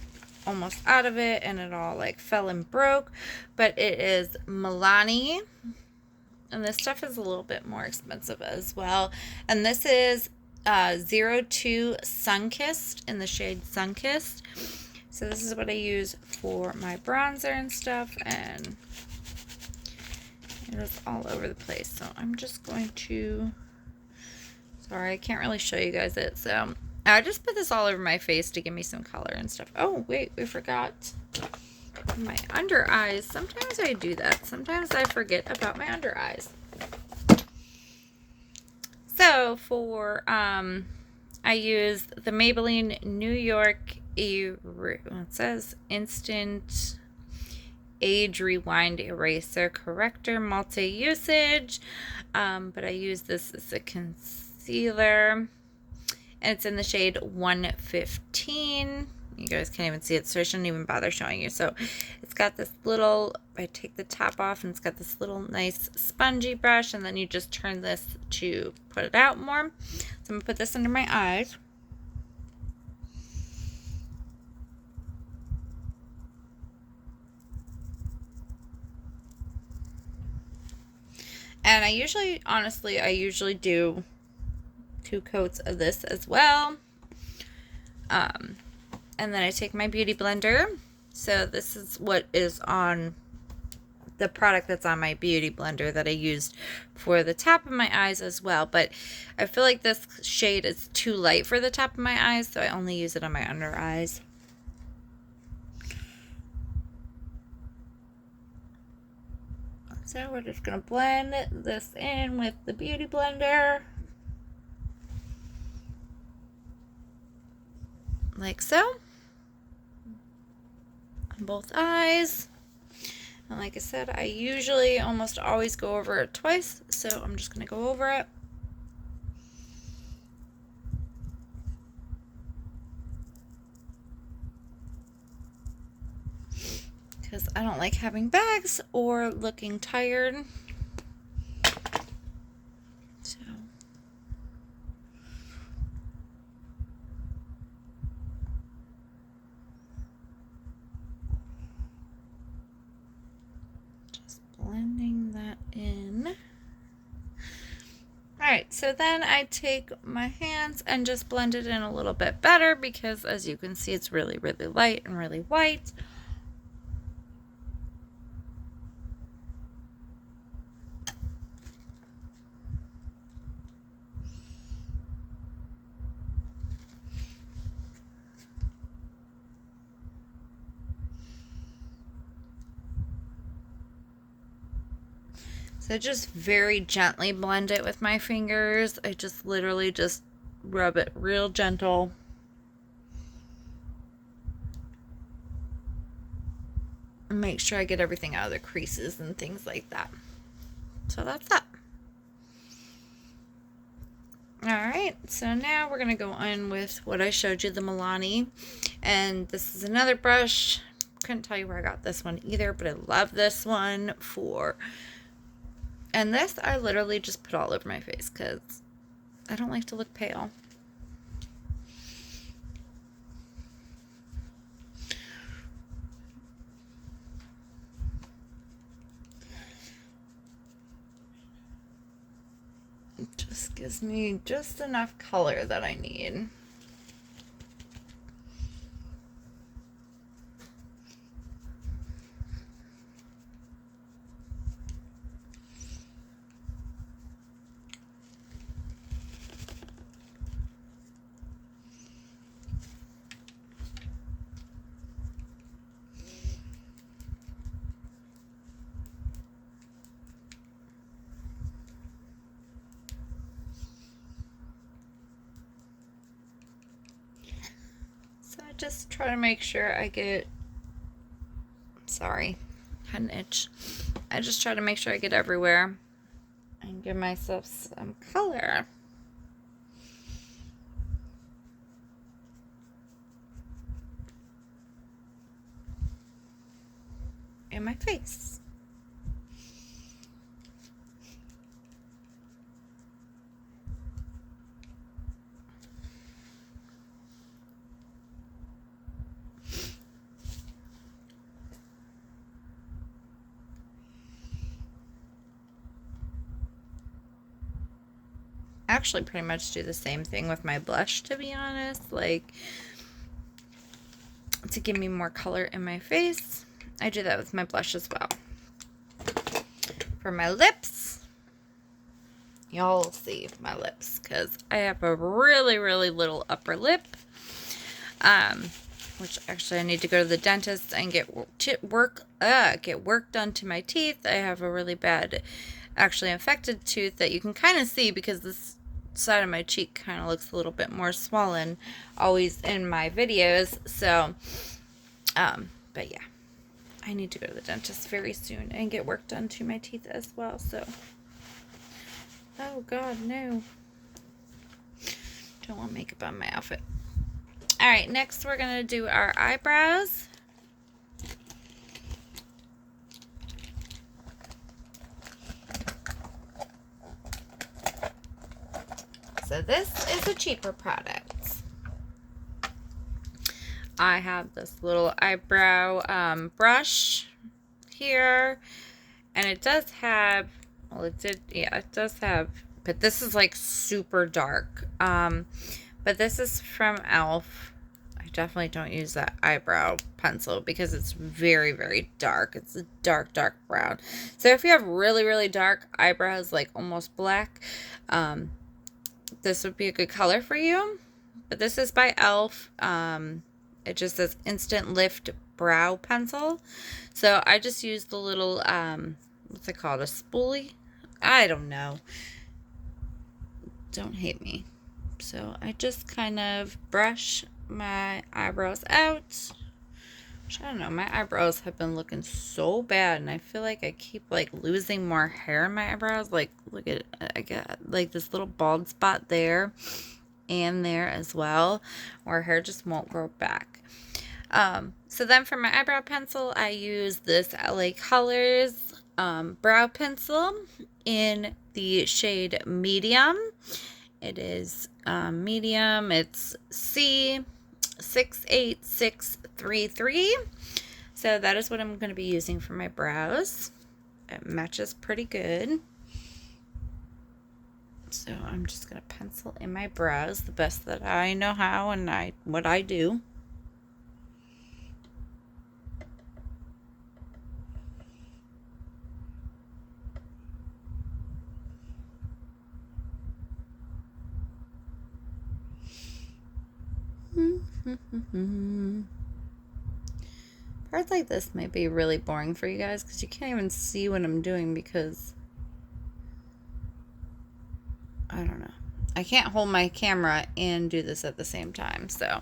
almost out of it and it all like fell and broke. But it is Milani, and this stuff is a little bit more expensive as well. And this is 02 Sunkissed in the shade Sunkissed. So this is what I use for my bronzer and stuff, and it is all over the place. So I'm just going to, sorry, I can't really show you guys it. So I just put this all over my face to give me some color and stuff. Oh, wait, we forgot my under eyes. Sometimes I do that. Sometimes I forget about my under eyes. So for, I use the Maybelline New York, it says Instant Age Rewind Eraser Corrector Multi-Usage. But I use this as a concealer. And it's in the shade 115. You guys can't even see it, so I shouldn't even bother showing you. So it's got this little, I take the top off, and it's got this little nice spongy brush, and then you just turn this to put it out more. So I'm going to put this under my eyes. And I usually, honestly, I usually do 2 coats of this as well. And then I take my beauty blender. So this is what is on the product that's on my beauty blender that I used for the top of my eyes as well. But I feel like this shade is too light for the top of my eyes, so I only use it on my under eyes. So we're just going to blend this in with the beauty blender. Like so. On both eyes. And like I said, I usually almost always go over it twice, so I'm just going to go over it. Because I don't like having bags or looking tired. So. Just blending that in. Alright, so then I take my hands and just blend it in a little bit better because as you can see, it's really, really light and really white. So just very gently blend it with my fingers. I just literally just rub it real gentle. And make sure I get everything out of the creases and things like that. So that's that. Alright, so now we're going to go in with what I showed you, the Milani. And this is another brush. Couldn't tell you where I got this one either, but I love this one for... And this I literally just put all over my face because I don't like to look pale. It just gives me just enough color that I need. So I just try to make sure I get, sorry, had an itch. I just try to make sure I get everywhere and give myself some color. In my face. Actually pretty much do the same thing with my blush, to be honest, like to give me more color in my face. I do that with my blush as well. For my lips, y'all see my lips because I have a really, really little upper lip, which actually I need to go to the dentist and get work done to my teeth. I have a really bad, actually infected tooth that you can kind of see because this side of my cheek kind of looks a little bit more swollen always in my videos. So but yeah, I need to go to the dentist very soon and get work done to my teeth as well. So oh god, no, don't want makeup on my outfit. All right, next we're gonna do our eyebrows. So this is a cheaper product. I have this little eyebrow brush here, and it does have, well, it did, yeah, it does have, but this is like super dark. But this is from e.l.f. I definitely don't use that eyebrow pencil because it's very, very dark. It's a dark, dark brown. So if you have really, really dark eyebrows, like almost black, this would be a good color for you. But this is by e.l.f. It just says Instant Lift Brow Pencil. So I just use the little, what's it called? A spoolie? I don't know. Don't hate me. So I just kind of brush my eyebrows out. Which, I don't know, my eyebrows have been looking so bad, and I feel like I keep like losing more hair in my eyebrows. Like, look at, I got like this little bald spot there and there as well, where hair just won't grow back. So then for my eyebrow pencil, I use this LA Colors brow pencil in the shade medium. It is medium. It's C68633. So that is what I'm going to be using for my brows. It matches pretty good. So I'm just going to pencil in my brows the best that I know how and what I do. Parts like this might be really boring for you guys because you can't even see what I'm doing because I don't know. I can't hold my camera and do this at the same time. So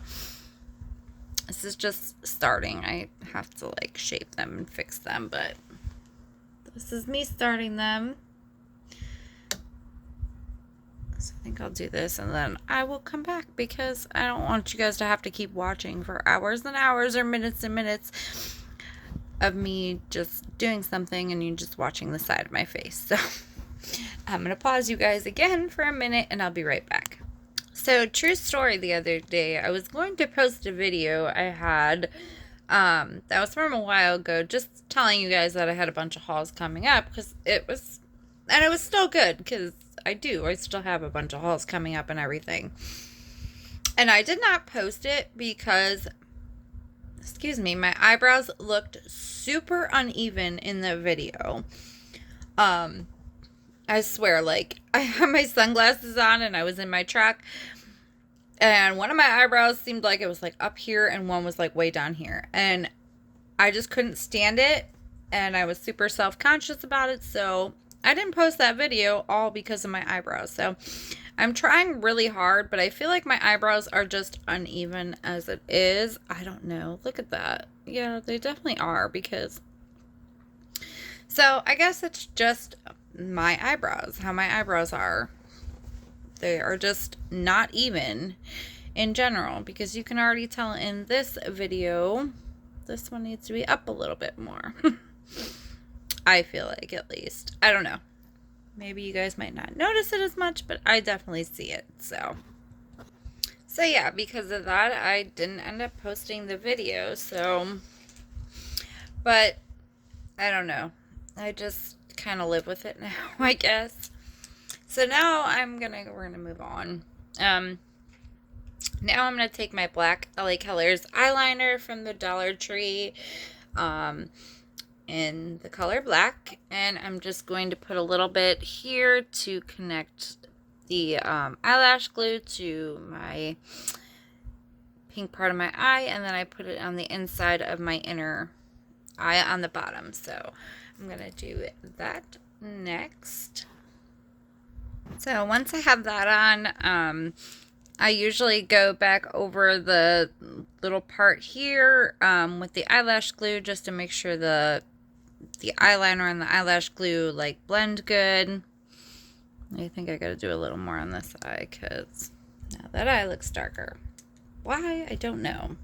this is just starting. I have to like shape them and fix them, but this is me starting them. So I think I'll do this and then I will come back because I don't want you guys to have to keep watching for hours and hours or minutes and minutes of me just doing something and you just watching the side of my face. So I'm going to pause you guys again for a minute and I'll be right back. So true story, the other day I was going to post a video I had that was from a while ago, just telling you guys that I had a bunch of hauls coming up because it was still good because I still have a bunch of hauls coming up and everything. And I did not post it because, excuse me, my eyebrows looked super uneven in the video. I swear, like, I had my sunglasses on and I was in my truck. And one of my eyebrows seemed like it was like up here and one was like way down here. And I just couldn't stand it. And I was super self-conscious about it. So I didn't post that video all because of my eyebrows. So I'm trying really hard, but I feel like my eyebrows are just uneven as it is. I don't know. Look at that. Yeah, they definitely are because... So I guess it's just my eyebrows, how my eyebrows are. They are just not even in general because you can already tell in this video, this one needs to be up a little bit more. I feel like, at least. I don't know. Maybe you guys might not notice it as much, but I definitely see it. So yeah, because of that, I didn't end up posting the video. So, but I don't know. I just kind of live with it now, I guess. So now we're gonna move on. Now I'm gonna take my black LA Colors eyeliner from the Dollar Tree, in the color black, and I'm just going to put a little bit here to connect the eyelash glue to my pink part of my eye, and then I put it on the inside of my inner eye on the bottom. So I'm gonna do that next. So once I have that on, I usually go back over the little part here with the eyelash glue just to make sure the eyeliner and the eyelash glue like blend good. I think I gotta do a little more on this eye because now that eye looks darker. Why? I don't know.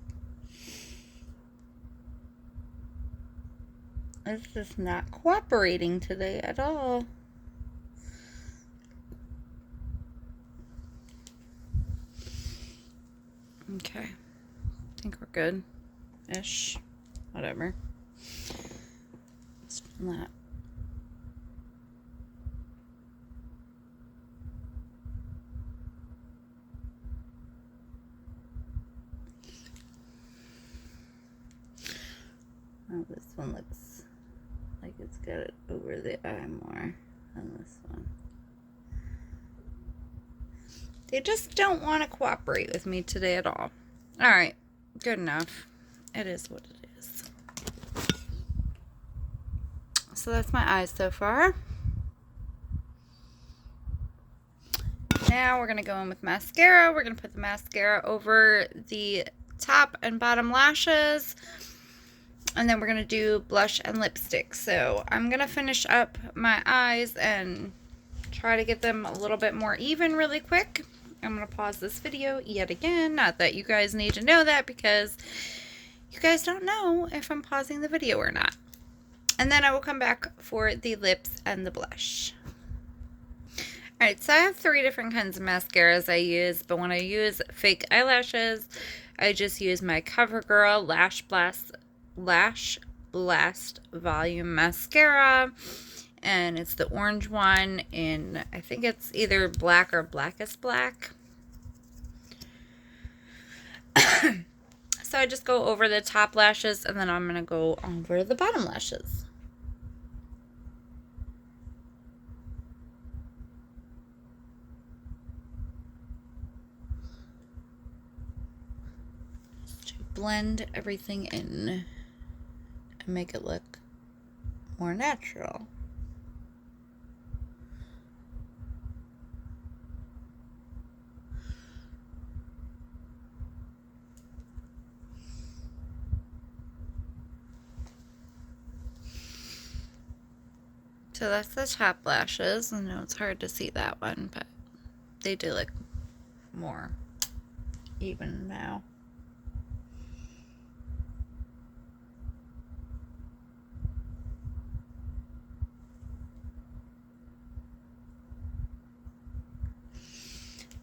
This is not cooperating today at all. Okay. I think we're good-ish. Whatever. Let's do that. Oh, this one looks like it's got it over the eye more than this one. They just don't want to cooperate with me today at all. All right, good enough. It is what it is. So that's my eyes so far. Now we're going to go in with mascara. We're going to put the mascara over the top and bottom lashes. And then we're going to do blush and lipstick. So I'm going to finish up my eyes and try to get them a little bit more even really quick. I'm going to pause this video yet again. Not that you guys need to know that, because you guys don't know if I'm pausing the video or not. And then I will come back for the lips and the blush. Alright, so I have 3 different kinds of mascaras I use, but when I use fake eyelashes, I just use my CoverGirl Lash Blast Volume Mascara, and it's the orange one in, I think it's either black or blackest black. So I just go over the top lashes, and then I'm going to go over the bottom lashes. Blend everything in and make it look more natural. So that's the top lashes. I know it's hard to see that one, but they do look more even now.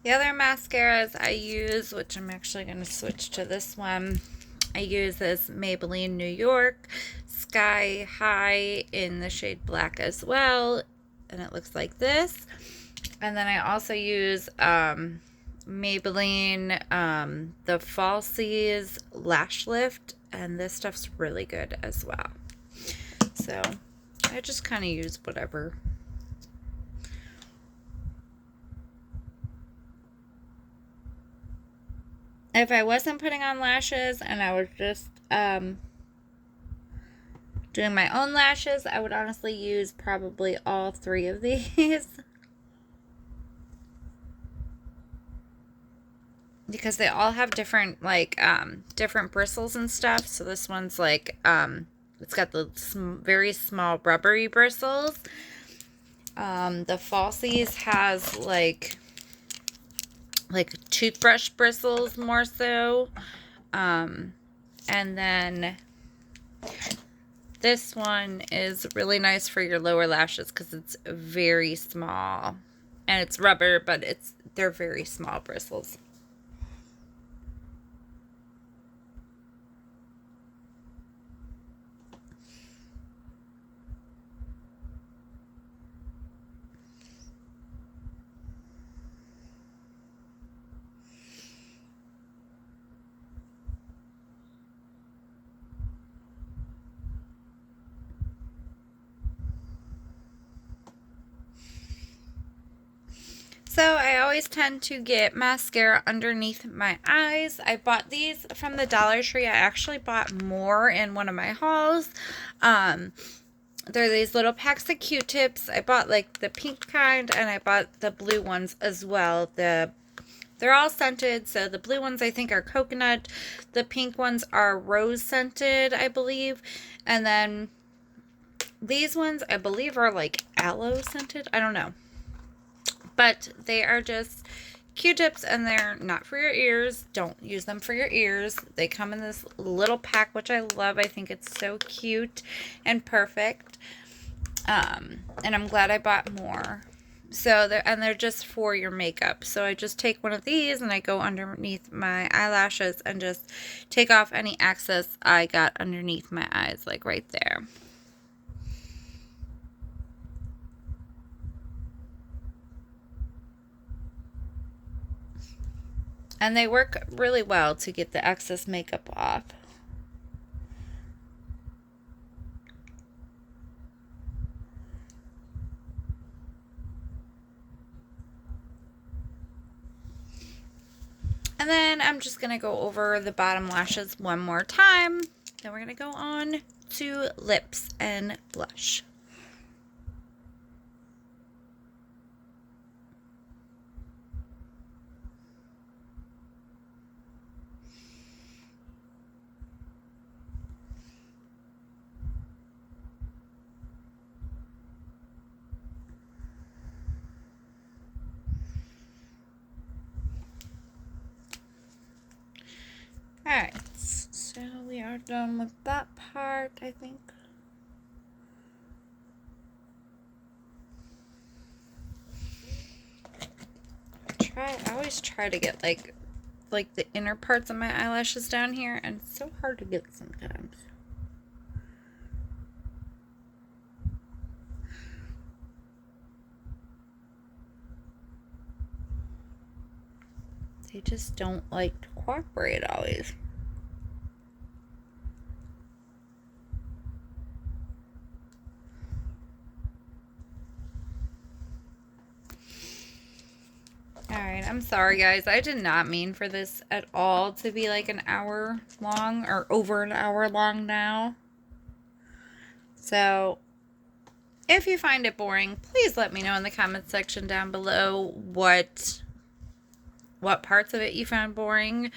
The other mascaras I use, which I'm actually going to switch to this one, I use this Maybelline New York Sky High in the shade black as well, and it looks like this. And then I also use Maybelline the Falsies Lash Lift, and this stuff's really good as well. So I just kind of use whatever. If I wasn't putting on lashes and I was just doing my own lashes, I would honestly use probably all 3 of these. Because they all have different, like, different bristles and stuff. So this one's like, it's got the very small rubbery bristles. The Falsies has like toothbrush bristles more so. And then this one is really nice for your lower lashes because it's very small. And it's rubber, but they're very small bristles. So I always tend to get mascara underneath my eyes. I bought these from the Dollar Tree. I actually bought more in one of my hauls. They're these little packs of Q-tips. I bought like the pink kind, and I bought the blue ones as well. They're all scented. So the blue ones I think are coconut. The pink ones are rose scented, I believe. And then these ones I believe are like aloe scented. I don't know. But they are just Q-tips, and they're not for your ears. Don't use them for your ears. They come in this little pack, which I love. I think it's so cute and perfect. And I'm glad I bought more. So they're just for your makeup. So I just take one of these and I go underneath my eyelashes and just take off any excess I got underneath my eyes, like right there. And they work really well to get the excess makeup off. then I'm just going to go over the bottom lashes one more time. Then we're going to go on to lips and blush. Alright, so we are done with that part, I think. I always try to get like the inner parts of my eyelashes down here, and it's so hard to get sometimes. They just don't like to cooperate always. Alright, I'm sorry guys. I did not mean for this at all to be like an hour long or over an hour long now. So, if you find it boring, please let me know in the comment section down below what parts of it you found boring.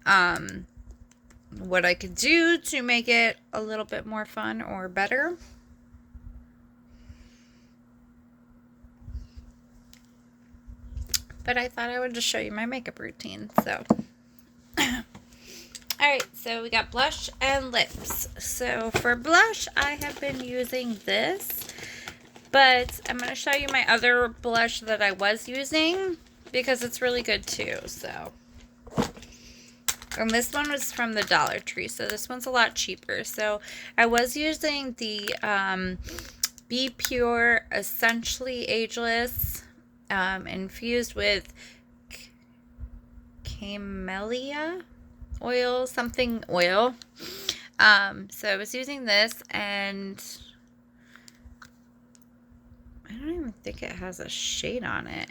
What I could do to make it a little bit more fun or better. But I thought I would just show you my makeup routine, so. Alright, so we got blush and lips. So for blush, I have been using this, but I'm going to show you my other blush that I was using, because it's really good too, so. And this one was from the Dollar Tree, so this one's a lot cheaper. So I was using the Be Pure Essentially Ageless, infused with camellia oil, something oil. So I was using this, and I don't even think it has a shade on it.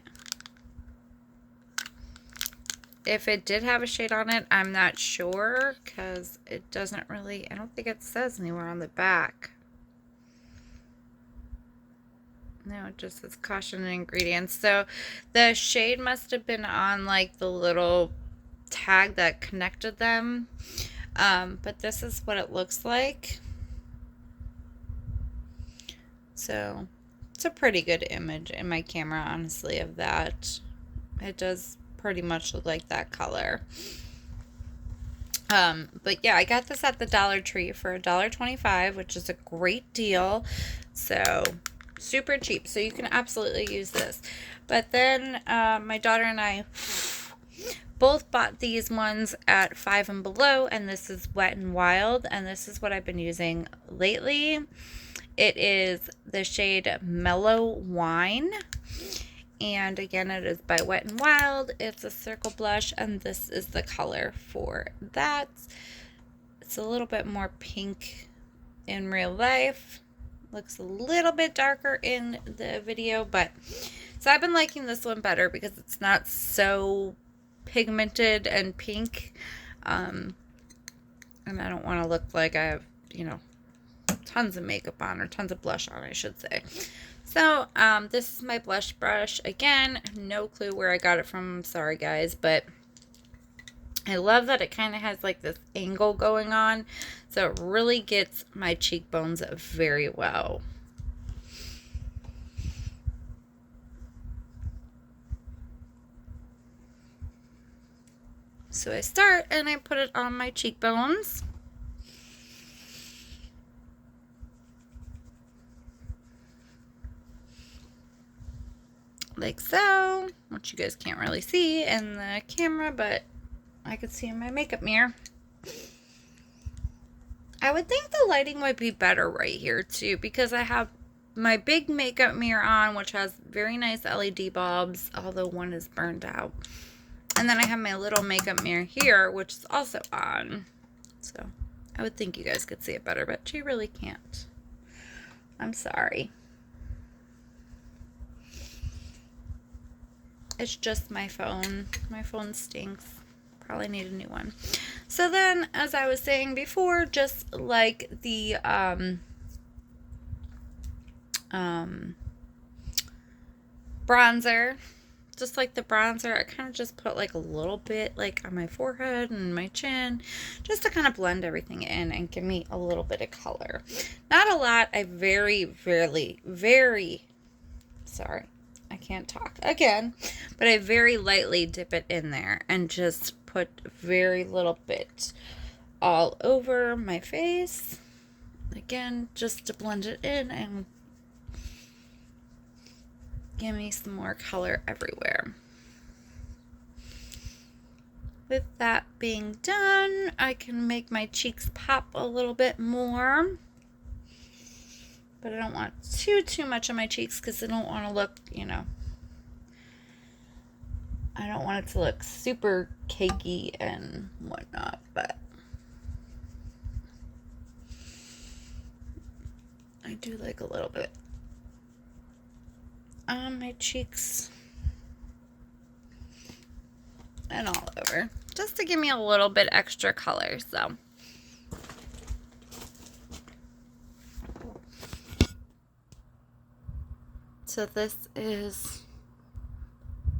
If it did have a shade on it, I'm not sure, because it doesn't really, I don't think it says anywhere on the back. No, it just says caution and ingredients. So the shade must have been on like the little tag that connected them. But this is what it looks like. So it's a pretty good image in my camera, honestly, of that. It does pretty much look like that color. But yeah, I got this at the Dollar Tree for $1.25, which is a great deal. So super cheap, so you can absolutely use this. But then my daughter and I both bought these ones at Five and Below, and this is Wet n Wild, and this is what I've been using lately. It is the shade Mellow Wine, and again, it is by Wet n Wild. It's a circle blush, and this is the color for that. It's a little bit more pink in real life. Looks a little bit darker in the video, but so I've been liking this one better because it's not so pigmented and pink, and I don't want to look like I have, you know, tons of makeup on, or tons of blush on, I should say. So this is my blush brush. Again, no clue where I got it from, I'm sorry guys, but I love that it kind of has like this angle going on, so it really gets my cheekbones very well. So I start and I put it on my cheekbones. Like so, which you guys can't really see in the camera, but I could see in my makeup mirror. I would think the lighting would be better right here too, because I have my big makeup mirror on, which has very nice LED bulbs, although one is burned out. And then I have my little makeup mirror here, which is also on. So I would think you guys could see it better, but you really can't. I'm sorry. It's just my phone. My phone stinks. probably need a new one. So then, as I was saying before, just like the bronzer, just like the bronzer, I kind of just put like a little bit like on my forehead and my chin, just to kind of blend everything in and give me a little bit of color. Not a lot. I very, sorry, I can't talk again, but I very lightly dip it in there and just put very little bit all over my face. Again, just to blend it in and give me some more color everywhere. With that being done, I can make my cheeks pop a little bit more. But I don't want too much on my cheeks because I don't want to look, you know, I don't want it to look super cakey and whatnot, but I do like a little bit on my cheeks and all over, just to give me a little bit extra color. So this is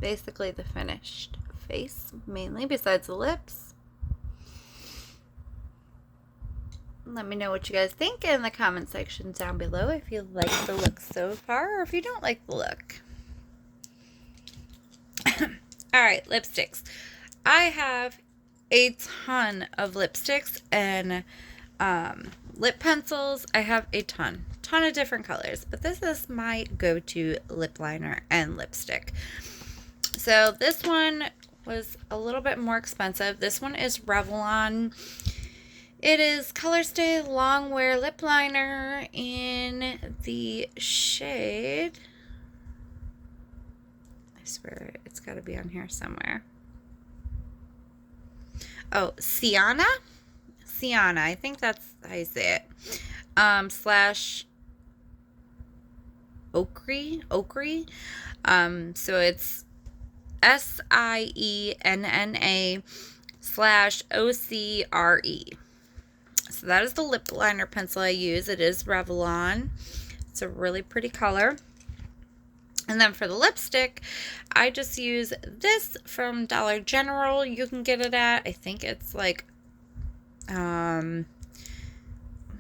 basically the finished face, mainly, besides the lips. Let me know what you guys think in the comment section down below, if you like the look so far or if you don't like the look. Alright, lipsticks. I have a ton of lipsticks and lip pencils. I have a ton of different colors, but this is my go-to lip liner and lipstick. So this one was a little bit more expensive. This one is Revlon. It is Colorstay Longwear Lip Liner in the shade, I swear it's got to be on here somewhere. Oh, Sienna? Sienna, I think that's how you say it. Slash Ochre. So it's SIENNA/OCRE. So that is the lip liner pencil I use. It is Revlon. It's a really pretty color. And then for the lipstick, I just use this from Dollar General. You can get it at, I think it's like, I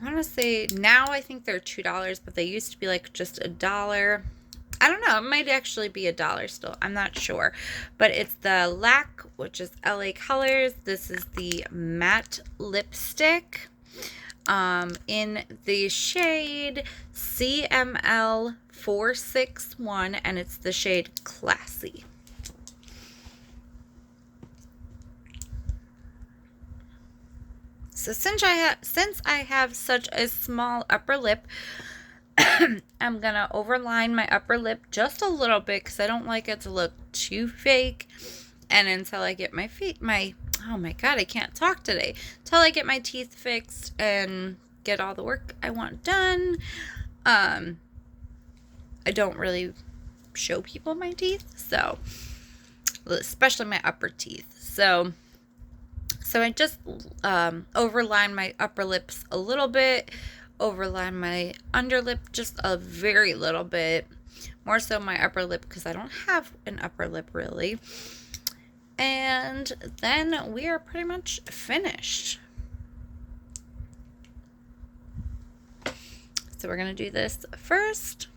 want to say now I think they're $2, but they used to be like just $1. I don't know. It might actually be $1 still. I'm not sure. But it's the LAC, which is LA Colors. This is the matte lipstick in the shade CML 461, and it's the shade Classy. So since I have such a small upper lip, I'm gonna overline my upper lip just a little bit because I don't like it to look too fake. And until I get my oh my god, I can't talk today. Until I get my teeth fixed and get all the work I want done, I don't really show people my teeth, so especially my upper teeth. So I just overline my upper lips a little bit, overline my underlip just a very little bit, more so my upper lip because I don't have an upper lip really. And then we are pretty much finished. So we're going to do this first.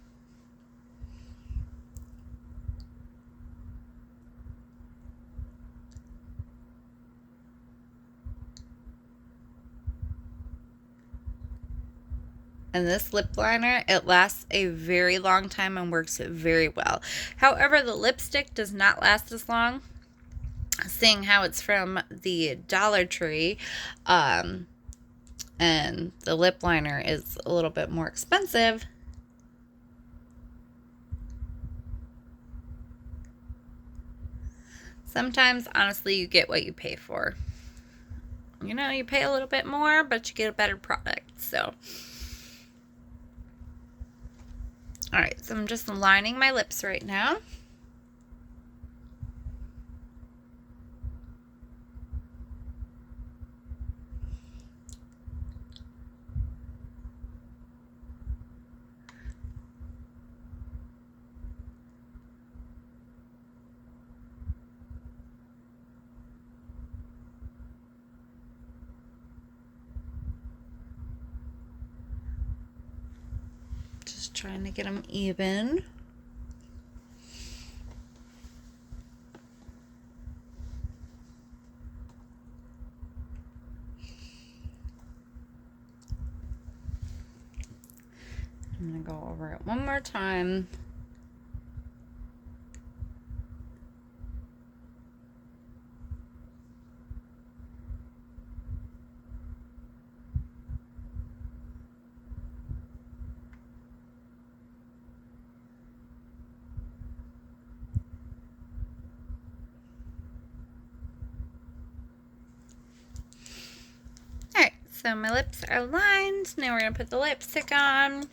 And this lip liner, it lasts a very long time and works very well. However, the lipstick does not last as long, seeing how it's from the Dollar Tree, and the lip liner is a little bit more expensive. Sometimes, honestly, you get what you pay for. You know, you pay a little bit more, but you get a better product, so. Alright, so I'm just lining my lips right now. trying to get them even. I'm going to go over it one more time. Alright, so my lips are lined. Now we're going to put the lipstick on.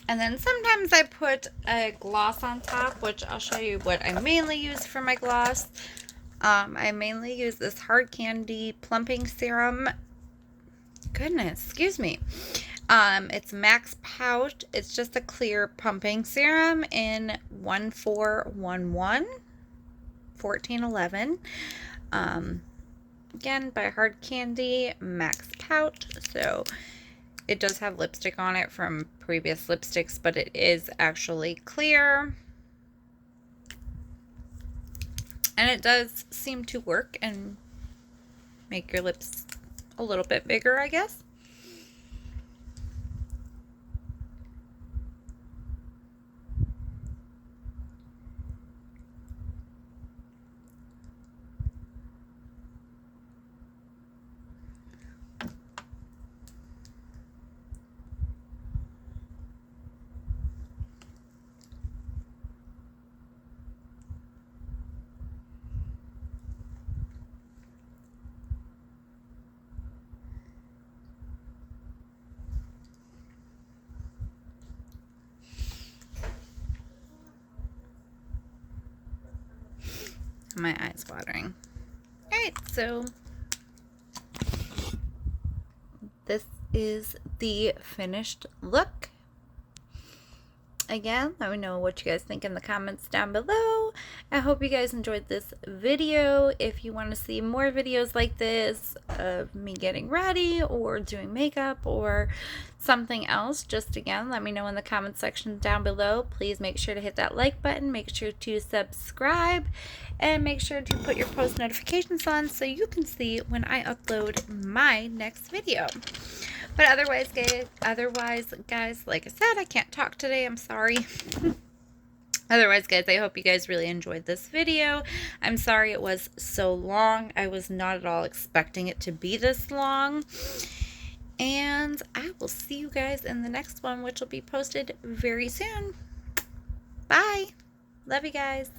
And then sometimes I put a gloss on top, which I'll show you what I mainly use for my gloss. I mainly use this Hard Candy Plumping Serum. Goodness, excuse me. It's Max Pout. It's just a clear pumping serum in 1411, 1411. Again, by Hard Candy, Max Pout. So it does have lipstick on it from previous lipsticks, but it is actually clear. And it does seem to work and make your lips a little bit bigger, I guess. My eyes watering. Alright, so this is the finished look. Again, let me know what you guys think in the comments down below. I hope you guys enjoyed this video. If you want to see more videos like this of me getting ready or doing makeup or something else, just again, let me know in the comment section down below. Please make sure to hit that like button, make sure to subscribe, and make sure to put your post notifications on so you can see when I upload my next video. But otherwise, guys, like I said, I can't talk today. I'm sorry. Otherwise, guys, I hope you guys really enjoyed this video. I'm sorry it was so long. I was not at all expecting it to be this long. And I will see you guys in the next one, which will be posted very soon. Bye. Love you guys.